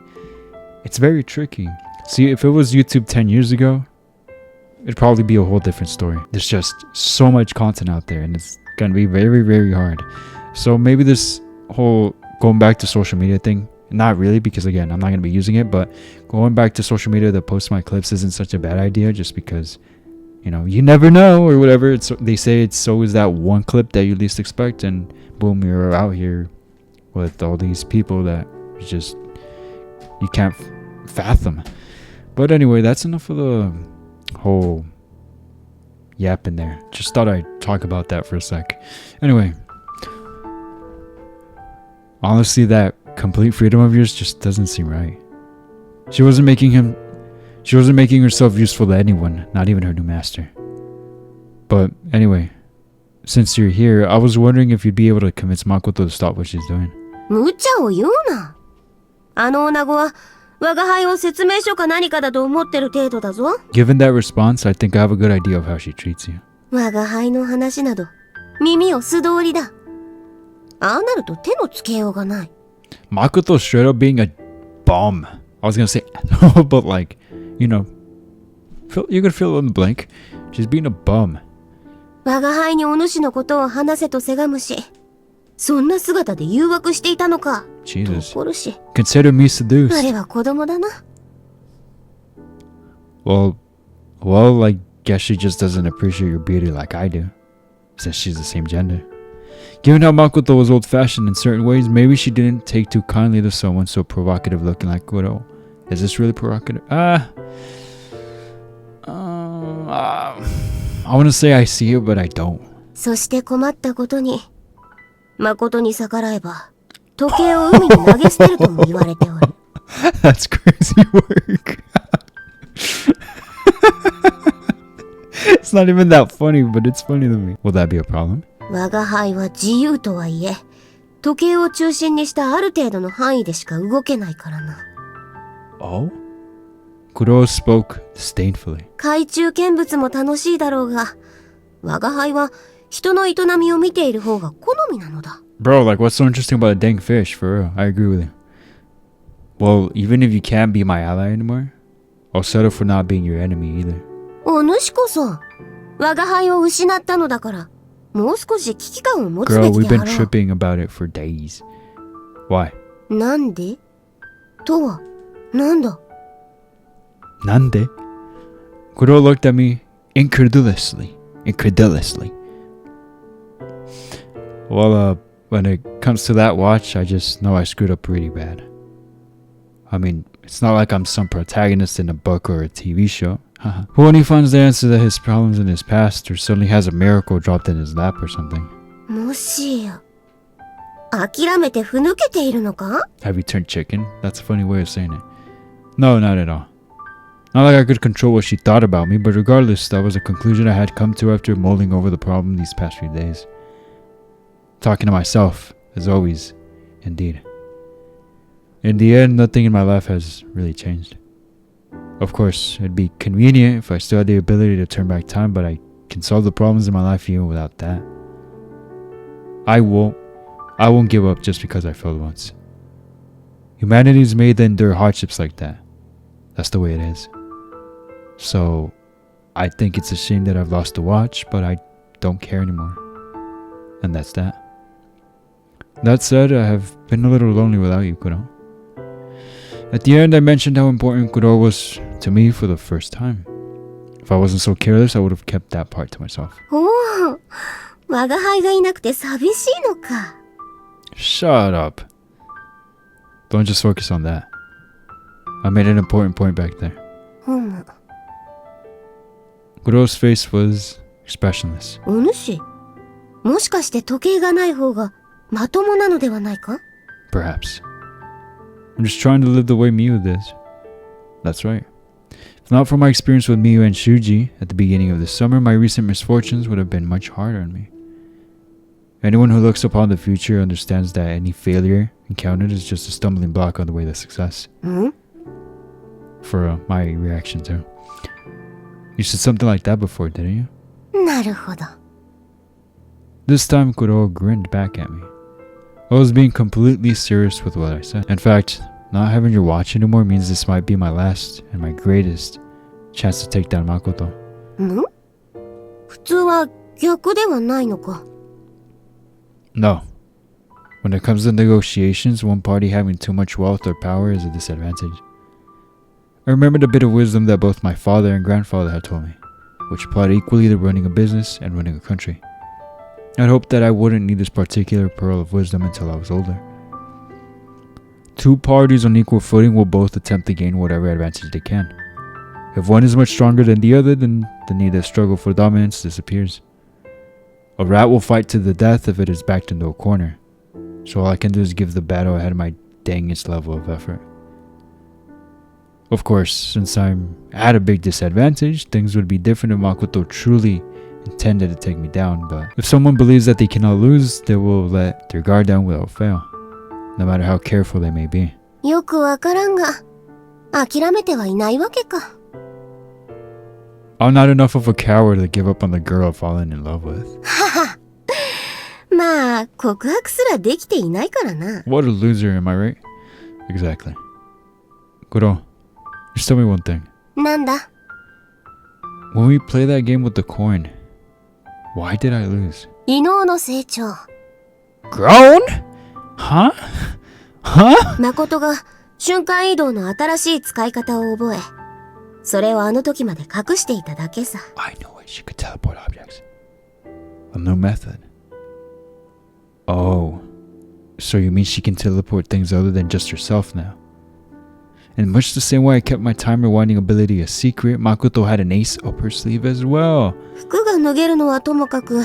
it's very tricky. See, if it was YouTube 10 years ago, it'd probably be a whole different story. There's just so much content out there, and it's gonna be very, very hard. So maybe this whole going back to social media thing, not really, because again, I'm not gonna be using it, but going back to social media to post my clips isn't such a bad idea, just because, you know, you never know or whatever. They say it's always that one clip that you least expect, and boom, you're out here with all these people that you can't fathom. But anyway, that's enough of the whole yap in there. Just thought I'd talk about that for a sec. Anyway, honestly, that complete freedom of yours just doesn't seem right. She wasn't making herself useful to anyone, not even her new master. But anyway, since you're here, I was wondering if you'd be able to convince Makoto to stop what she's doing. 無茶を言うな。あの女子は、我が輩を説明書か何かだと思ってる程度だぞ。Given that response, I think I have a good idea of how she treats you. 我が輩の話など、耳を素通りだ。ああなると手のつけようがない。Makoto straight up being a bum. I was gonna say, but like, you know, you could fill in the blank. She's being a bum. 我が輩にお主のことを話せとせがむし、そんな姿で誘惑していたのか。Jesus. と怒るし。Consider me あ seduced. れは子供だな。Well, I guess she just doesn't appreciate your beauty like I do, since she's the same gender. Given how Makoto was old-fashioned in certain ways, maybe she didn't take too kindly to someone so provocative looking like Kuro. Is this really provocative? I want to say I see it, but I don't. そして困ったことに、誠に逆らえば、時計を海に投げ捨てるとも言われておる。That's crazy work. It's not even that funny, but it's funny to me. Will that be a problem? 我が輩は自由とはいえ、時計を中心にしたある程度の範囲でしか動けないからな。Oh? Kuro spoke disdainfully. 海中見物も楽しいだろうが、我が輩は人の営みを見ている方が好みなのだ。Bro, like what's so interesting about a dang fish, for real? I agree with you. Well, even if you can't be my ally anymore, I'll settle for not being your enemy either. お主こそ、我が輩を失ったのだから、もう少し危機感を持つべ Girl, き we've であ been ろう。 tripping about it for days. Why? なんでとは、なんだ Nande? Kuro looked at me incredulously. Well, when it comes to that watch, I just know I screwed up really bad. I mean, it's not like I'm some protagonist in a book or a TV show. Who only finds the answer to his problems in his past or suddenly has a miracle dropped in his lap or something. もしや、諦めてふぬけているのか Have you turned chicken? That's a funny way of saying it. No, not at all. Not like I could control what she thought about me, but regardless, that was a conclusion I had come to after mulling over the problem these past few days. Talking to myself, as always, indeed. In the end, nothing in my life has really changed. Of course, it'd be convenient if I still had the ability to turn back time, but I can solve the problems in my life even without that. I won't give up just because I failed once. Humanity's made to endure hardships like that. That's the way it is. So, I think it's a shame that I've lost the watch, but I don't care anymore. And that's that. That said, I have been a little lonely without you, Kuro. At the end, I mentioned how important Kuro was to me for the first time. If I wasn't so careless, I would have kept that part to myself. おお、我が輩がいなくて寂しいのか。Shut up. Don't just focus on that. I made an important point back there. ふむ。 Kuro's face was expressionless. お主、もしかして時計がない方がまともなのではないか Perhaps. I'm just trying to live the way Miyu did. That's right. If not for my experience with Miyu and Shuji at the beginning of the summer, my recent misfortunes would have been much harder on me. Anyone who looks upon the future understands that any failure encountered is just a stumbling block on the way to success. ん For my reaction too. You said something like that before, didn't you? なるほど。 This time Kuro grinned back at me. I was being completely serious with what I said. In fact, not having your watch anymore means this might be my last and my greatest chance to take down Makoto. ん普通は逆ではないのか。 No. When it comes to negotiations, one party having too much wealth or power is a disadvantage. I remembered a bit of wisdom that both my father and grandfather had told me, which applied equally to running a business and running a country. I'd hoped that I wouldn't need this particular pearl of wisdom until I was older. Two parties on equal footing will both attempt to gain whatever advantage they can. If one is much stronger than the other, then the need to struggle for dominance disappears. A rat will fight to the death if it is backed into a corner, so all I can do is give the battle ahead of my dangest level of effort. Of course, since I'm at a big disadvantage, things would be different if Makoto truly intended to take me down, but if someone believes that they cannot lose, they will let their guard down without fail. no matter how careful they may be. よくわからんが、諦めてはいないわけか。I'm not enough of a coward to give up on the girl I've fallen in love with. まあ、告白すらできていないからな。What a loser, am I right? Exactly. Kuro, just tell me one thing. なんだ When we play that game with the coin, why did I lose? 異能の成長。Grown? Huh? Huh? 誠が瞬間移動の新しい使い方を覚え、それをあの時まで隠していただけさ。I knew it. She could teleport objects. A new method. Oh. So you mean she can teleport things other than just herself now? In much the same way I kept my time rewinding ability a secret, Makoto had an ace up her sleeve as well. 服が脱げるのはともかく、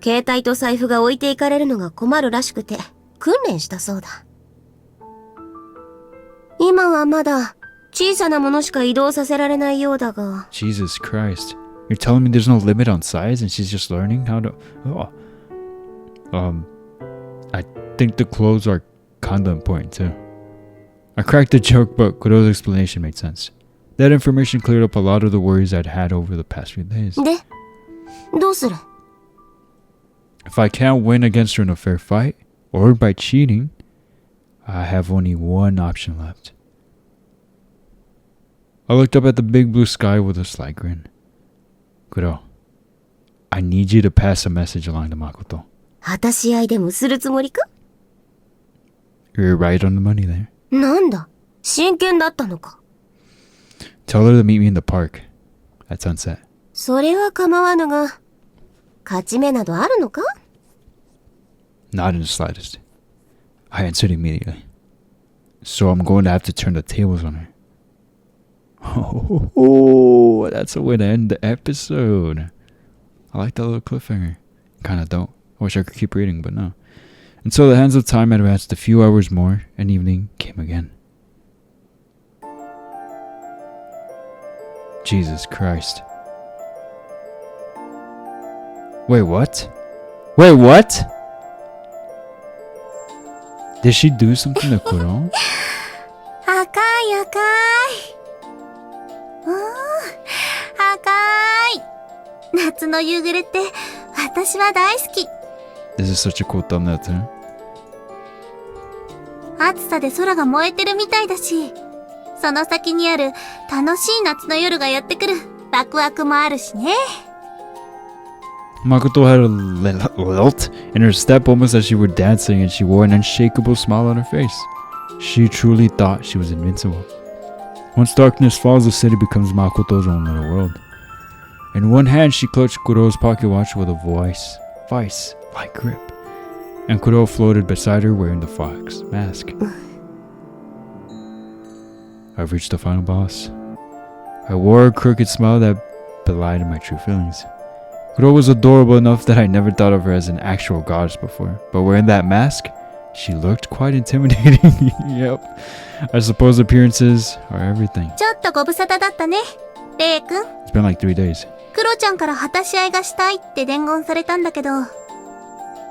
携帯と財布が置いていかれるのが困るらしくて、訓練したそうだ。今はまだ小さなものしか移動させられないようだが。Jesus Christ. You're telling me there's no limit on size and she's just learning how to... I think the clothes are kinda important too. I cracked the joke, but Kuro's explanation made sense. That information cleared up a lot of the worries I'd had over the past few days. で、どうする If I can't win against her in a fair fight, or by cheating, I have only one option left. I looked up at the big blue sky with a slight grin. Kuro, I need you to pass a message along to Makoto. 果たし合いでもするつもりか You're right on the money there. なんだ真剣だったのか Tell her to meet me in the park at sunset. それは構わぬが、勝ち目などあるのか Not in the slightest. I answered immediately. So I'm going to have to turn the tables on her. Oh, that's a way to end the episode. I like that little cliffhanger. Kinda don't. I wish I could keep reading, but no. And so the hands of time advanced a few hours more, and evening came again. Jesus Christ. Wait, what? Wait, what? Did she do something to Kuro? 赤い赤い。赤い。夏の夕暮れって私は大好き。This is such a cool thumbnail too. 暑さで空が燃えてるみたいだし、その先にある楽しい夏の夜がやってくるワクワクもあるしね。Makoto had a lilt in her step almost as she were dancing, and she wore an unshakable smile on her face. She truly thought she was invincible. Once darkness falls, the city becomes Makoto's own little world. In one hand, she clutched Kuro's pocket watch with a vice-like grip, and Kuro floated beside her wearing the fox mask. I've reached the final boss. I wore a crooked smile that belied my true feelings. Kuro was adorable enough that I never thought of her as an actual goddess before, but wearing that mask, she looked quite intimidating. Yep. I suppose appearances are everything. ちょっとご無沙汰だったね、レイ君。 It's been like 3 days. クロちゃんから果たし合いがしたいって伝言されたんだけど、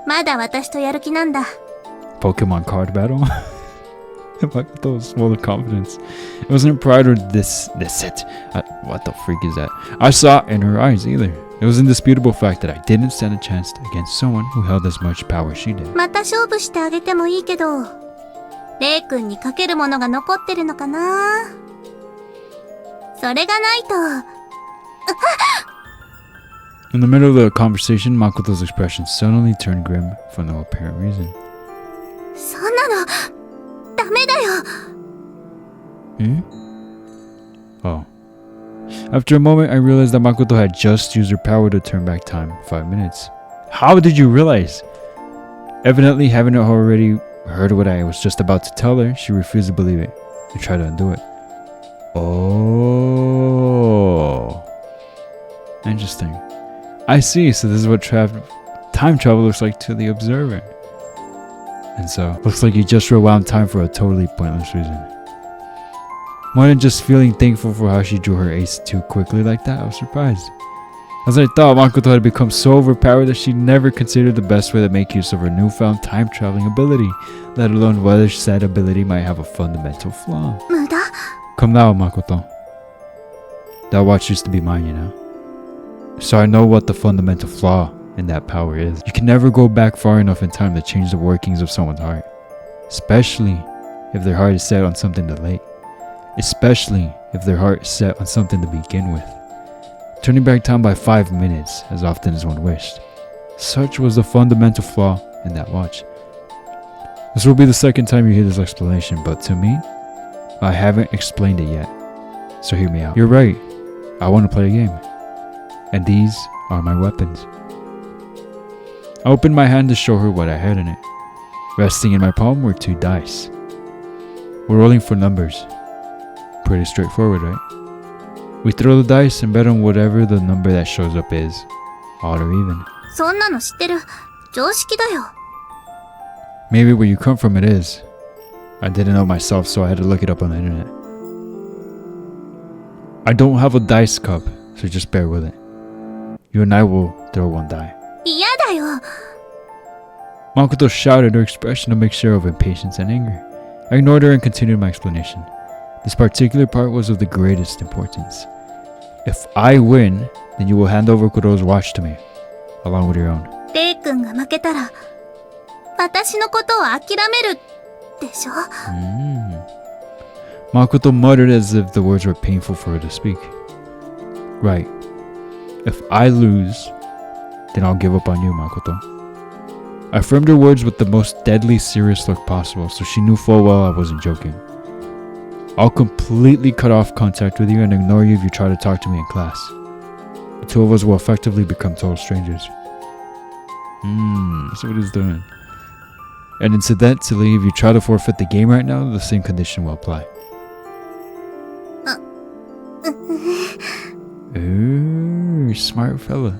まだ私とやる気なんだ。Pokemon card battle? Makoto was full of confidence. It wasn't pride or this it. What the freak is that? I saw it in her eyes either. It was an indisputable fact that I didn't stand a chance against someone who held as much power as she did. また勝負してあげてもいいけど、レイ君にかけるものが残ってるのかな。それがないと。In the middle of the conversation, Makoto's expression suddenly turned grim for no apparent reason. そんなのダメだよ。Oh. After a moment, I realized that Makoto had just used her power to turn back time 5 minutes. How did you realize? Evidently, having already heard what I was just about to tell her, she refused to believe it and tried to undo it. Oh. Interesting. I see, so this is what time travel looks like to the observer. And so, looks like you just rewound time for a totally pointless reason. More than just feeling thankful for how she drew her ace too quickly like that, I was surprised. As I thought, Makoto had become so overpowered that she never considered the best way to make use of her newfound time-traveling ability, let alone whether said ability might have a fundamental flaw. 無駄 Come now, Makoto. That watch used to be mine, you know. So I know what the fundamental flaw in that power is. You can never go back far enough in time to change the workings of someone's heart. Especially if their heart is set on something to late. Especially if their heart is set on something to begin with. Turning back time by 5 minutes, as often as one wished. Such was the fundamental flaw in that watch. This will be the second time you hear this explanation, but to me, I haven't explained it yet. So hear me out. You're right. I want to play a game. And these are my weapons. I opened my hand to show her what I had in it. Resting in my palm were 2 dice. We're rolling for numbers. Pretty straightforward, right? We throw the dice and bet on whatever the number that shows up is. Odd or even. そんなの知ってる。常識だよ。 Maybe where you come from it is. I didn't know myself, so I had to look it up on the internet. I don't have a dice cup, so just bear with it. You and I will throw 1 die. 嫌だよ。 Makoto shouted, her expression a mixture of impatience and anger. I ignored her and continued my explanation. This particular part was of the greatest importance. If I win, then you will hand over Kuro's watch to me, along with your own. レイ君が負けたら、私のことを諦めるでしょ。Makoto muttered as if the words were painful for her to speak. Right. If I lose, then I'll give up on you, Makoto. I framed her words with the most deadly serious look possible, so she knew full well I wasn't joking. I'll completely cut off contact with you and ignore you if you try to talk to me in class. The 2 of us will effectively become total strangers. That's what he's doing. And incidentally, if you try to forfeit the game right now, the same condition will apply. Ooh, smart fella.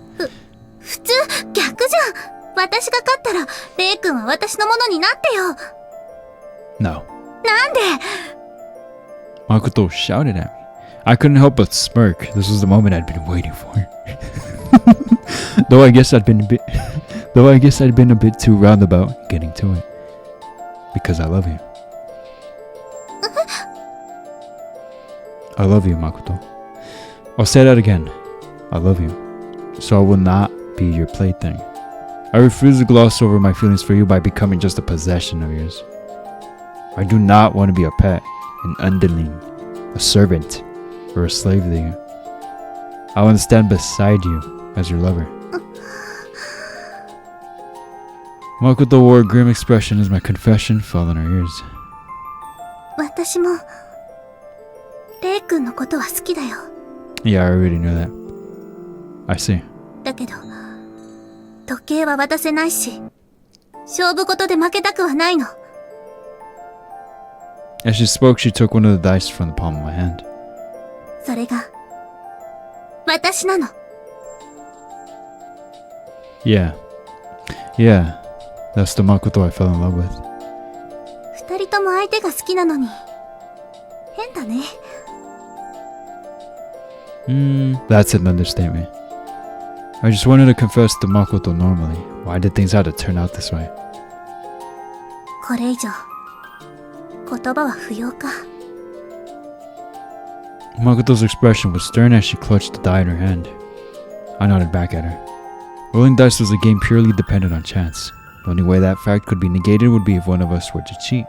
普通、逆じゃん。私が勝ったら、レイ君は私のものになってよ。 No. なんで Makoto shouted at me. I couldn't help but smirk. This was the moment I'd been waiting for. Though I guess I'd been a bit too roundabout getting to it. Because I love you. I love you, Makoto. I'll say that again. I love you. So I will not be your plaything. I refuse to gloss over my feelings for you by becoming just a possession of yours. I do not want to be a pet, an underling, a servant, or a slave to you. I want to stand beside you as your lover. Makoto wore a grim expression as my confession fell on her ears. 私も、レイ君のことは好きだよ。 Yeah, I already knew that. I see. だけど、時計は渡せないし、勝負事で負けたくはないの。 As she spoke, she took one of the dice from the palm of my hand. それが、私なの。 Yeah, that's the Makoto I fell in love with. 二人とも相手が好きなのに、変だね。That's an understatement. I just wanted to confess to Makoto normally. Why did things have to turn out this way? これ以上、言葉は不要か。 Makoto's expression was stern as she clutched the die in her hand. I nodded back at her. Rolling dice was a game purely dependent on chance. The only way that fact could be negated would be if one of us were to cheat.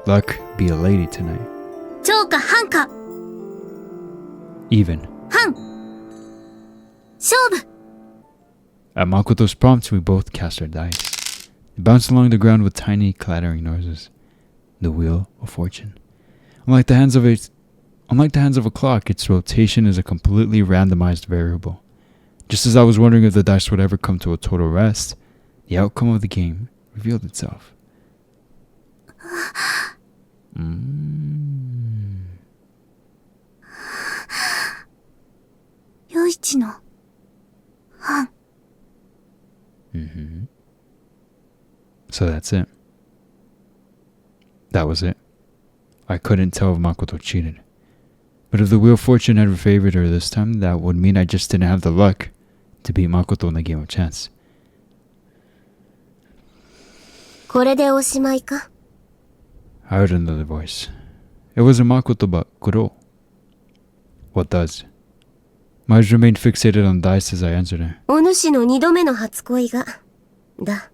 Luck be a lady tonight. 超か半か。 Even. 半。勝負。 At Makoto's prompt, we both cast our dice. It bounced along the ground with tiny clattering noises. The wheel of fortune. Unlike the hands of a clock, its rotation is a completely randomized variable. Just as I was wondering if the dice would ever come to a total rest, the outcome of the game revealed itself. 余一の半。 So that's it. That was it. I couldn't tell if Makoto cheated. But if the wheel of fortune had favored her this time, that would mean I just didn't have the luck to beat Makoto in the game of chance. これでおしまいか? I heard another voice. It wasn't Makoto but Kuro. What does? My eyes remained fixated on the dice as I answered her. お主の2度目の初恋が、だ。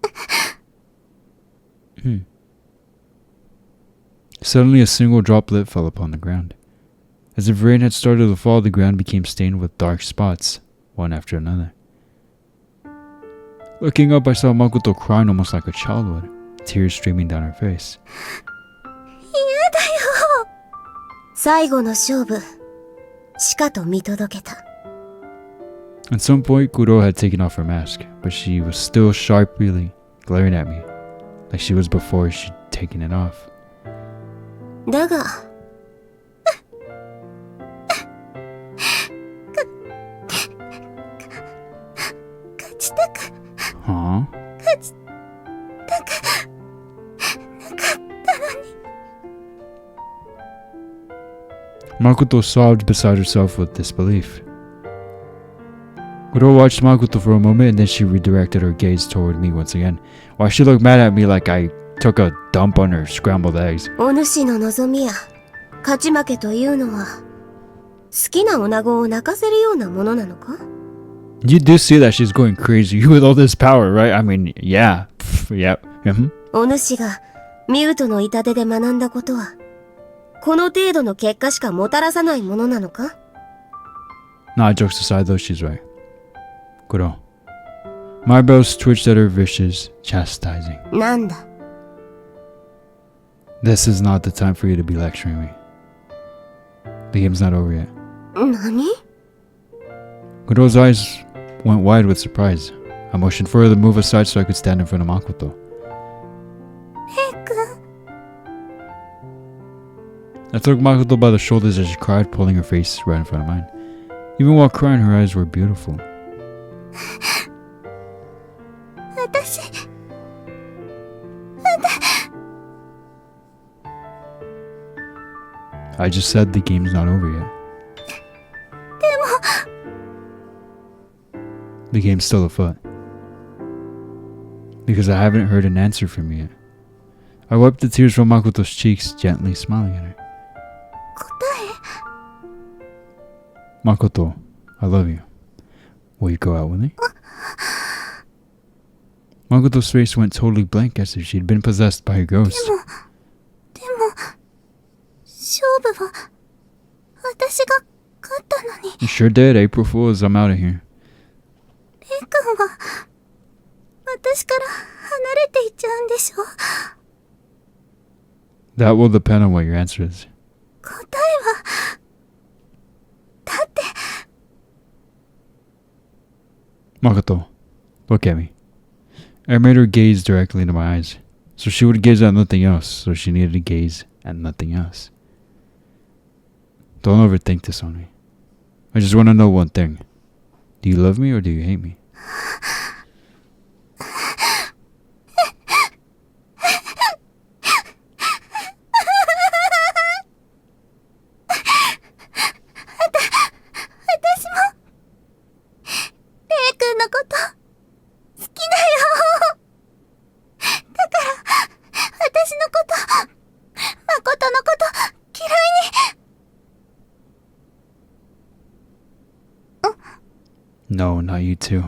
Suddenly a single droplet fell upon the ground. As if rain had started to fall, the ground became stained with dark spots, one after another. Looking up, I saw Makoto crying almost like a child would, tears streaming down her face. 嫌だよ。最後の勝負、しかと見届けた。At some point, Kuro had taken off her mask, but she was still sharply glaring at me, like she was before she'd taken it off. だが、勝ちたく Huh? 勝ちたくなかったのに。 Makoto sobbed beside herself with disbelief. Kuro watched Makoto for a moment and then she redirected her gaze toward me once again, while she looked mad at me like I took a dump on her scrambled eggs. お主の望みや勝ち負けというのは好きな女子を泣かせるようなものなのか? You do see that she's going crazy with all this power, right? I mean, yeah. Yep. Mm-hmm. お主がミュートの痛手で学んだことはこの程度の結果しかもたらさないものなのか? Nah, jokes aside though, she's right. Kuro. My eyebrows twitched at her vicious chastising. なんだ? This is not the time for you to be lecturing me. The game's not over yet. 何? Kuro's eyes went wide with surprise. I motioned for her to move aside so I could stand in front of Makoto. レイ君 I took Makoto by the shoulders as she cried, pulling her face right in front of mine. Even while crying, her eyes were beautiful. 私 I just said the game's not over yet. でも The game's still afoot. Because I haven't heard an answer from you yet. I wiped the tears from Makoto's cheeks, gently smiling at her. 答え Makoto, I love you. Will you go out with me? Makoto's face went totally blank as if she'd been possessed by a ghost. でも勝負は私が勝ったのに You sure did, April Fools. I'm out of here. レイ君は私から離れていっちゃうんでしょ That will depend on what your answer is. 答えはだって Makoto, look at me. I made her gaze directly into my eyes, so she would gaze at nothing else, so she needed to gaze at nothing else. Don't overthink this on me. I just want to know one thing. Do you love me or do you hate me? No, not you too.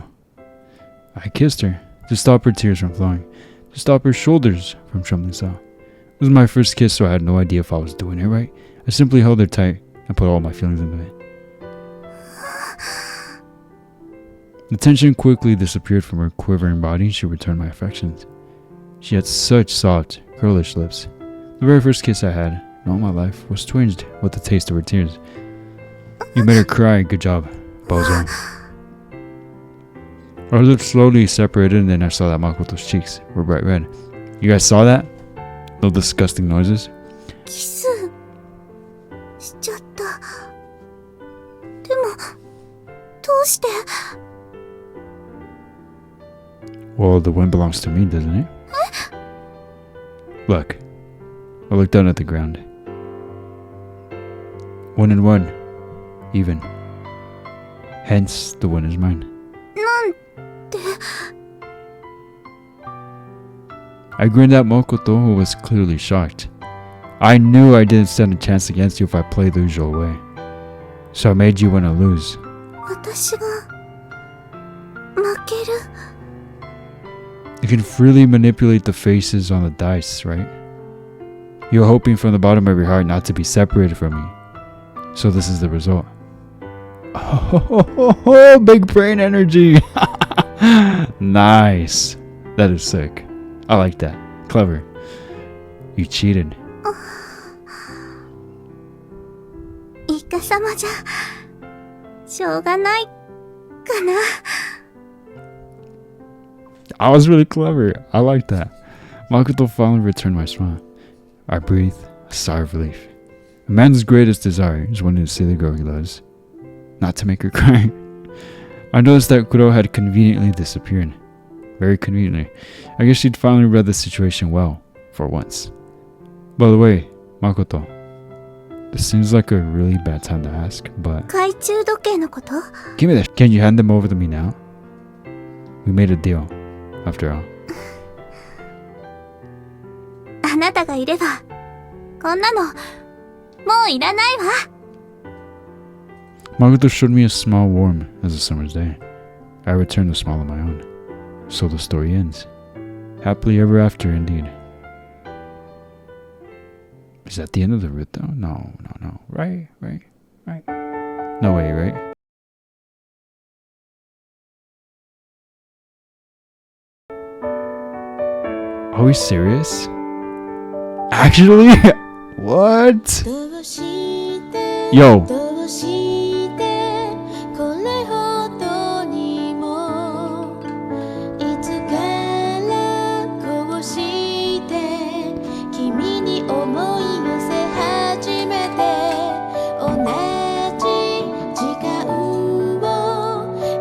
I kissed her to stop her tears from flowing, to stop her shoulders from trembling so. It was my first kiss, so I had no idea if I was doing it right. I simply held her tight and put all my feelings into it. The tension quickly disappeared from her quivering body and she returned my affections. She had such soft, girlish lips. The very first kiss I had in all my life was twinged with the taste of her tears. You made her cry, good job, bozo. Our lips slowly separated and then I saw that Makoto's cheeks were bright red. You guys saw that? Those disgusting noises? キスしちゃった。でもどうして Well, the wind belongs to me, doesn't it? Look. I looked down at the ground. One and one even. Hence, the win is mine. なんて I grinned at Makoto, who was clearly shocked. I knew I didn't stand a chance against you if I played the usual way. So I made you win or lose. 私が負ける You can freely manipulate the faces on the dice, right? You're hoping from the bottom of your heart not to be separated from me. So this is the result. Oh, big brain energy! Nice. That is sick. I like that. Clever. You cheated. イカ様じゃしょうがないかな I was really clever. I like that. Makoto finally returned my smile. I breathed a sigh of relief. A man's greatest desire is wanting to see the girl he loves, not to make her cry. I noticed that Kuro had conveniently disappeared. Very conveniently. I guess she'd finally read the situation well, for once. By the way, Makoto, this seems like a really bad time to ask, but 懐中時計のこと give me that. Can you hand them over to me now? We made a deal, after all. あなたがいればこんなのもういらないわ Makoto showed me a smile warm as a summer's day. I returned the smile on my own. So the story ends. Happily ever after, indeed. Is that the end of the route, though? No. Right. No way, right? Are we serious? Actually? What? Yo. どうしてこれほどにもいつからこうして君に思い寄せ始めて同じ時間を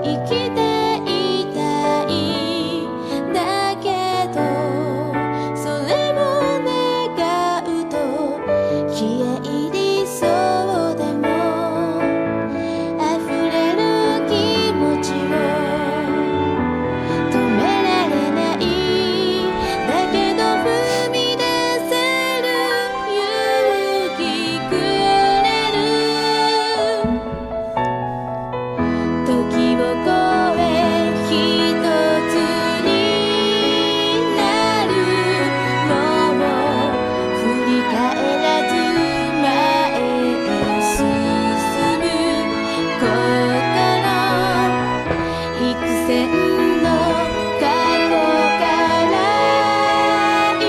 生きていたいだけどそれを願うと消え入りそうでも溢れる気持ちを止められないだけど踏み出せる勇気くれる時を越え一つになるのを振り返らず前へ進む心幾千の過去から今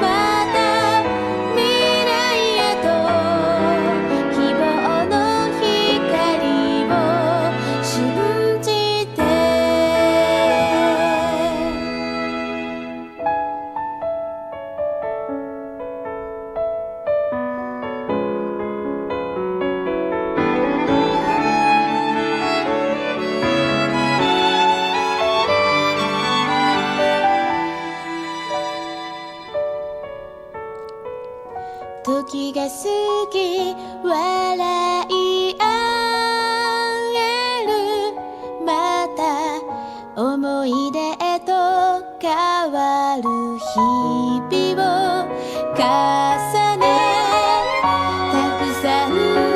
また未来へと希望の光を信じて 時が過ぎ笑い合えるまた思い出へと変わる日々を重ねたくさん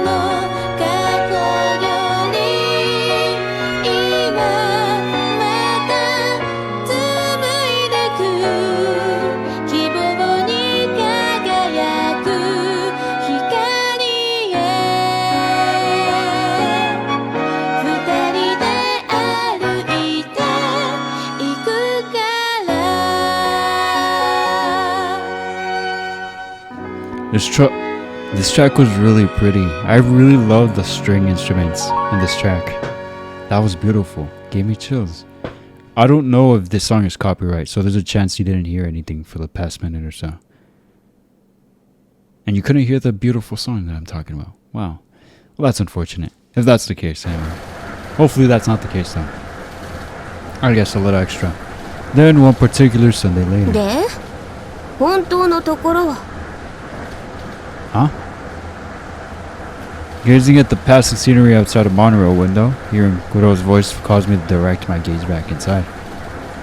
の過去より今また紡いでく希望に輝く光へ二人で歩いていくから This track was really pretty. I really loved the string instruments in this track. That was beautiful. Gave me chills. I don't know if this song is copyright, so there's a chance you didn't hear anything for the past minute or so. And you couldn't hear the beautiful song that I'm talking about. Wow. Well, that's unfortunate. If that's the case, anyway. Hopefully that's not the case, though. I guess a little extra. Then one particular Sunday later. で本当のところは Huh? Gazing at the passing scenery outside a monorail window, hearing Kuro's voice caused me to direct my gaze back inside.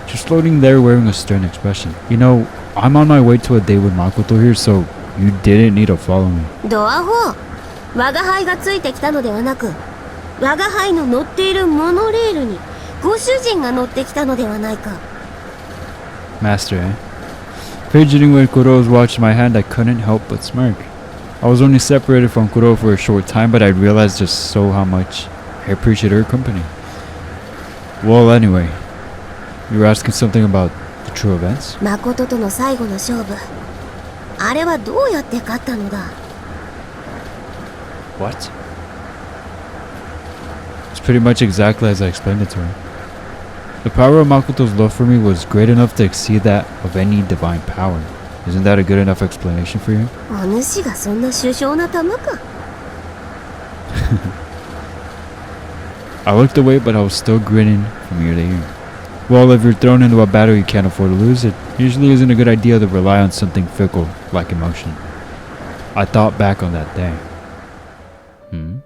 She's floating there wearing a stern expression. You know, I'm on my way to a date with Makoto here, so you didn't need to follow me. ドア4、我が輩がついてきたのではなく、我が輩の乗っているモノレールにご主人が乗ってきたのではないか。 Master, eh? Fidgeting with Kuro's watch in my hand, I couldn't help but smirk. I was only separated from Kuro for a short time, but I realized just how much I appreciate her company. Well, anyway, you were asking something about the true events? 誠との最後の勝負。あれはどうやって勝ったのだ。 What? It's pretty much exactly as I explained it to her. The power of Makoto's love for me was great enough to exceed that of any divine power. Isn't that a good enough explanation for you? お主がそんな殊勝な玉か。 I looked away, but I was still grinning from ear to ear. Well, if you're thrown into a battle you can't afford to lose, it usually isn't a good idea to rely on something fickle like emotion. I thought back on that day. It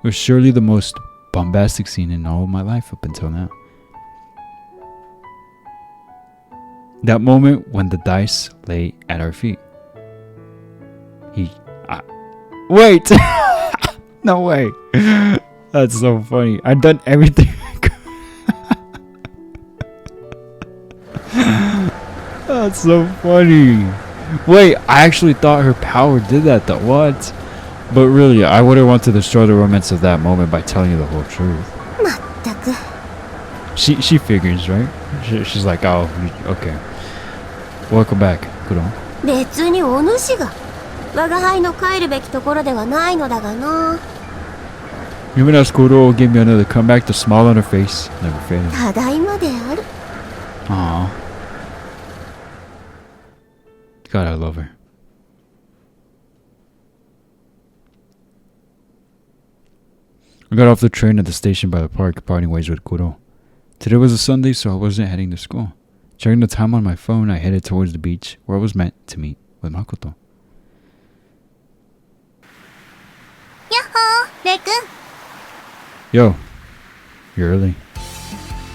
was surely the most bombastic scene in all of my life up until now. That moment when the dice lay at our feet. Wait! No way. That's so funny. I've done everything. That's so funny. Wait, I actually thought her power did that though. What? But really, I wouldn't want to destroy the romance of that moment by telling you the whole truth. まったく。 She figures, right? She's like, oh, okay. Welcome back, Kuro. 別にお主が我が輩の帰るべきところではないのだがな。 Even as Kuro gave me another comeback, the smile on her face never faded. ただいまである。 Aww. God, I love her. I got off the train at the station by the park, parting ways with Kuro. Today was a Sunday, so I wasn't heading to school. Checking the time on my phone, I headed towards the beach, where I was meant to meet with Makoto. やっほー、レイ君。 Yo, you're early.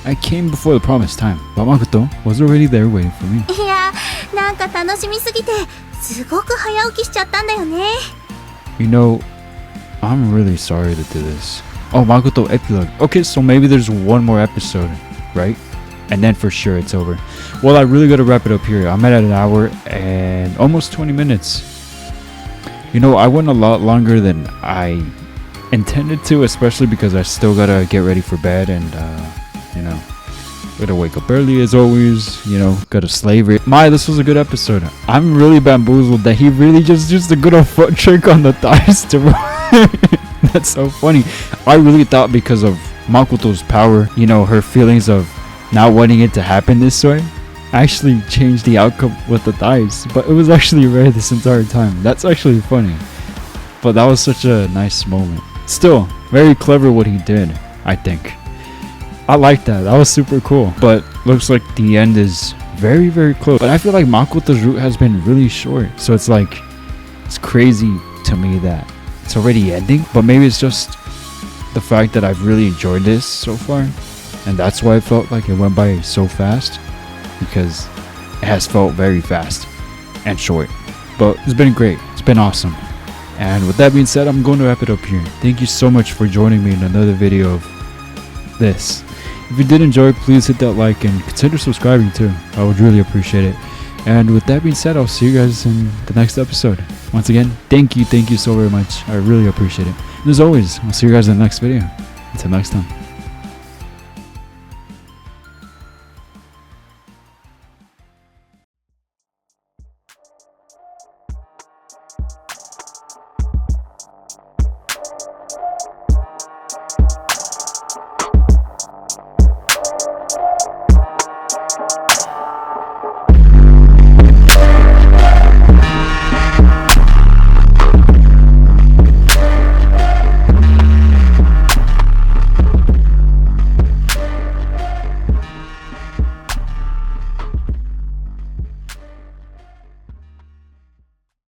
I came before the promised time, but Makoto was already there waiting for me. いや、なんか楽しみすぎて、すごく早起きしちゃったんだよね。You know, I'm really sorry to do this. Oh, Makoto epilogue. Okay, so maybe there's one more episode, right? And then for sure it's over. Well, I really gotta wrap it up here. I'm at an hour and almost 20 minutes. You know, I went a lot longer than I intended to, especially because I still gotta get ready for bed and, you know, gotta wake up early as always, you know, gotta slave it. This was a good episode. I'm really bamboozled that he really just used a good old foot trick on the thighs to That's so funny. I really thought because of Makoto's power, you know, her feelings of not wanting it to happen this way, actually changed the outcome with the thighs. But it was actually red this entire time. That's actually funny. But that was such a nice moment. Still, very clever what he did, I think. I like that. That was super cool. But looks like the end is very, very close. But I feel like Makoto's route has been really short. So it's like, it's crazy to me that it's already ending. But maybe it's just the fact that I've really enjoyed this so far. And that's why I felt like it went by so fast. Because it has felt very fast and short. But it's been great. It's been awesome. And with that being said, I'm going to wrap it up here. Thank you so much for joining me in another video of this. If you did enjoy, please hit that like and consider subscribing too. I would really appreciate it. And with that being said, I'll see you guys in the next episode. Once again, thank you so very much. I really appreciate it. And as always, I'll see you guys in the next video. Until next time.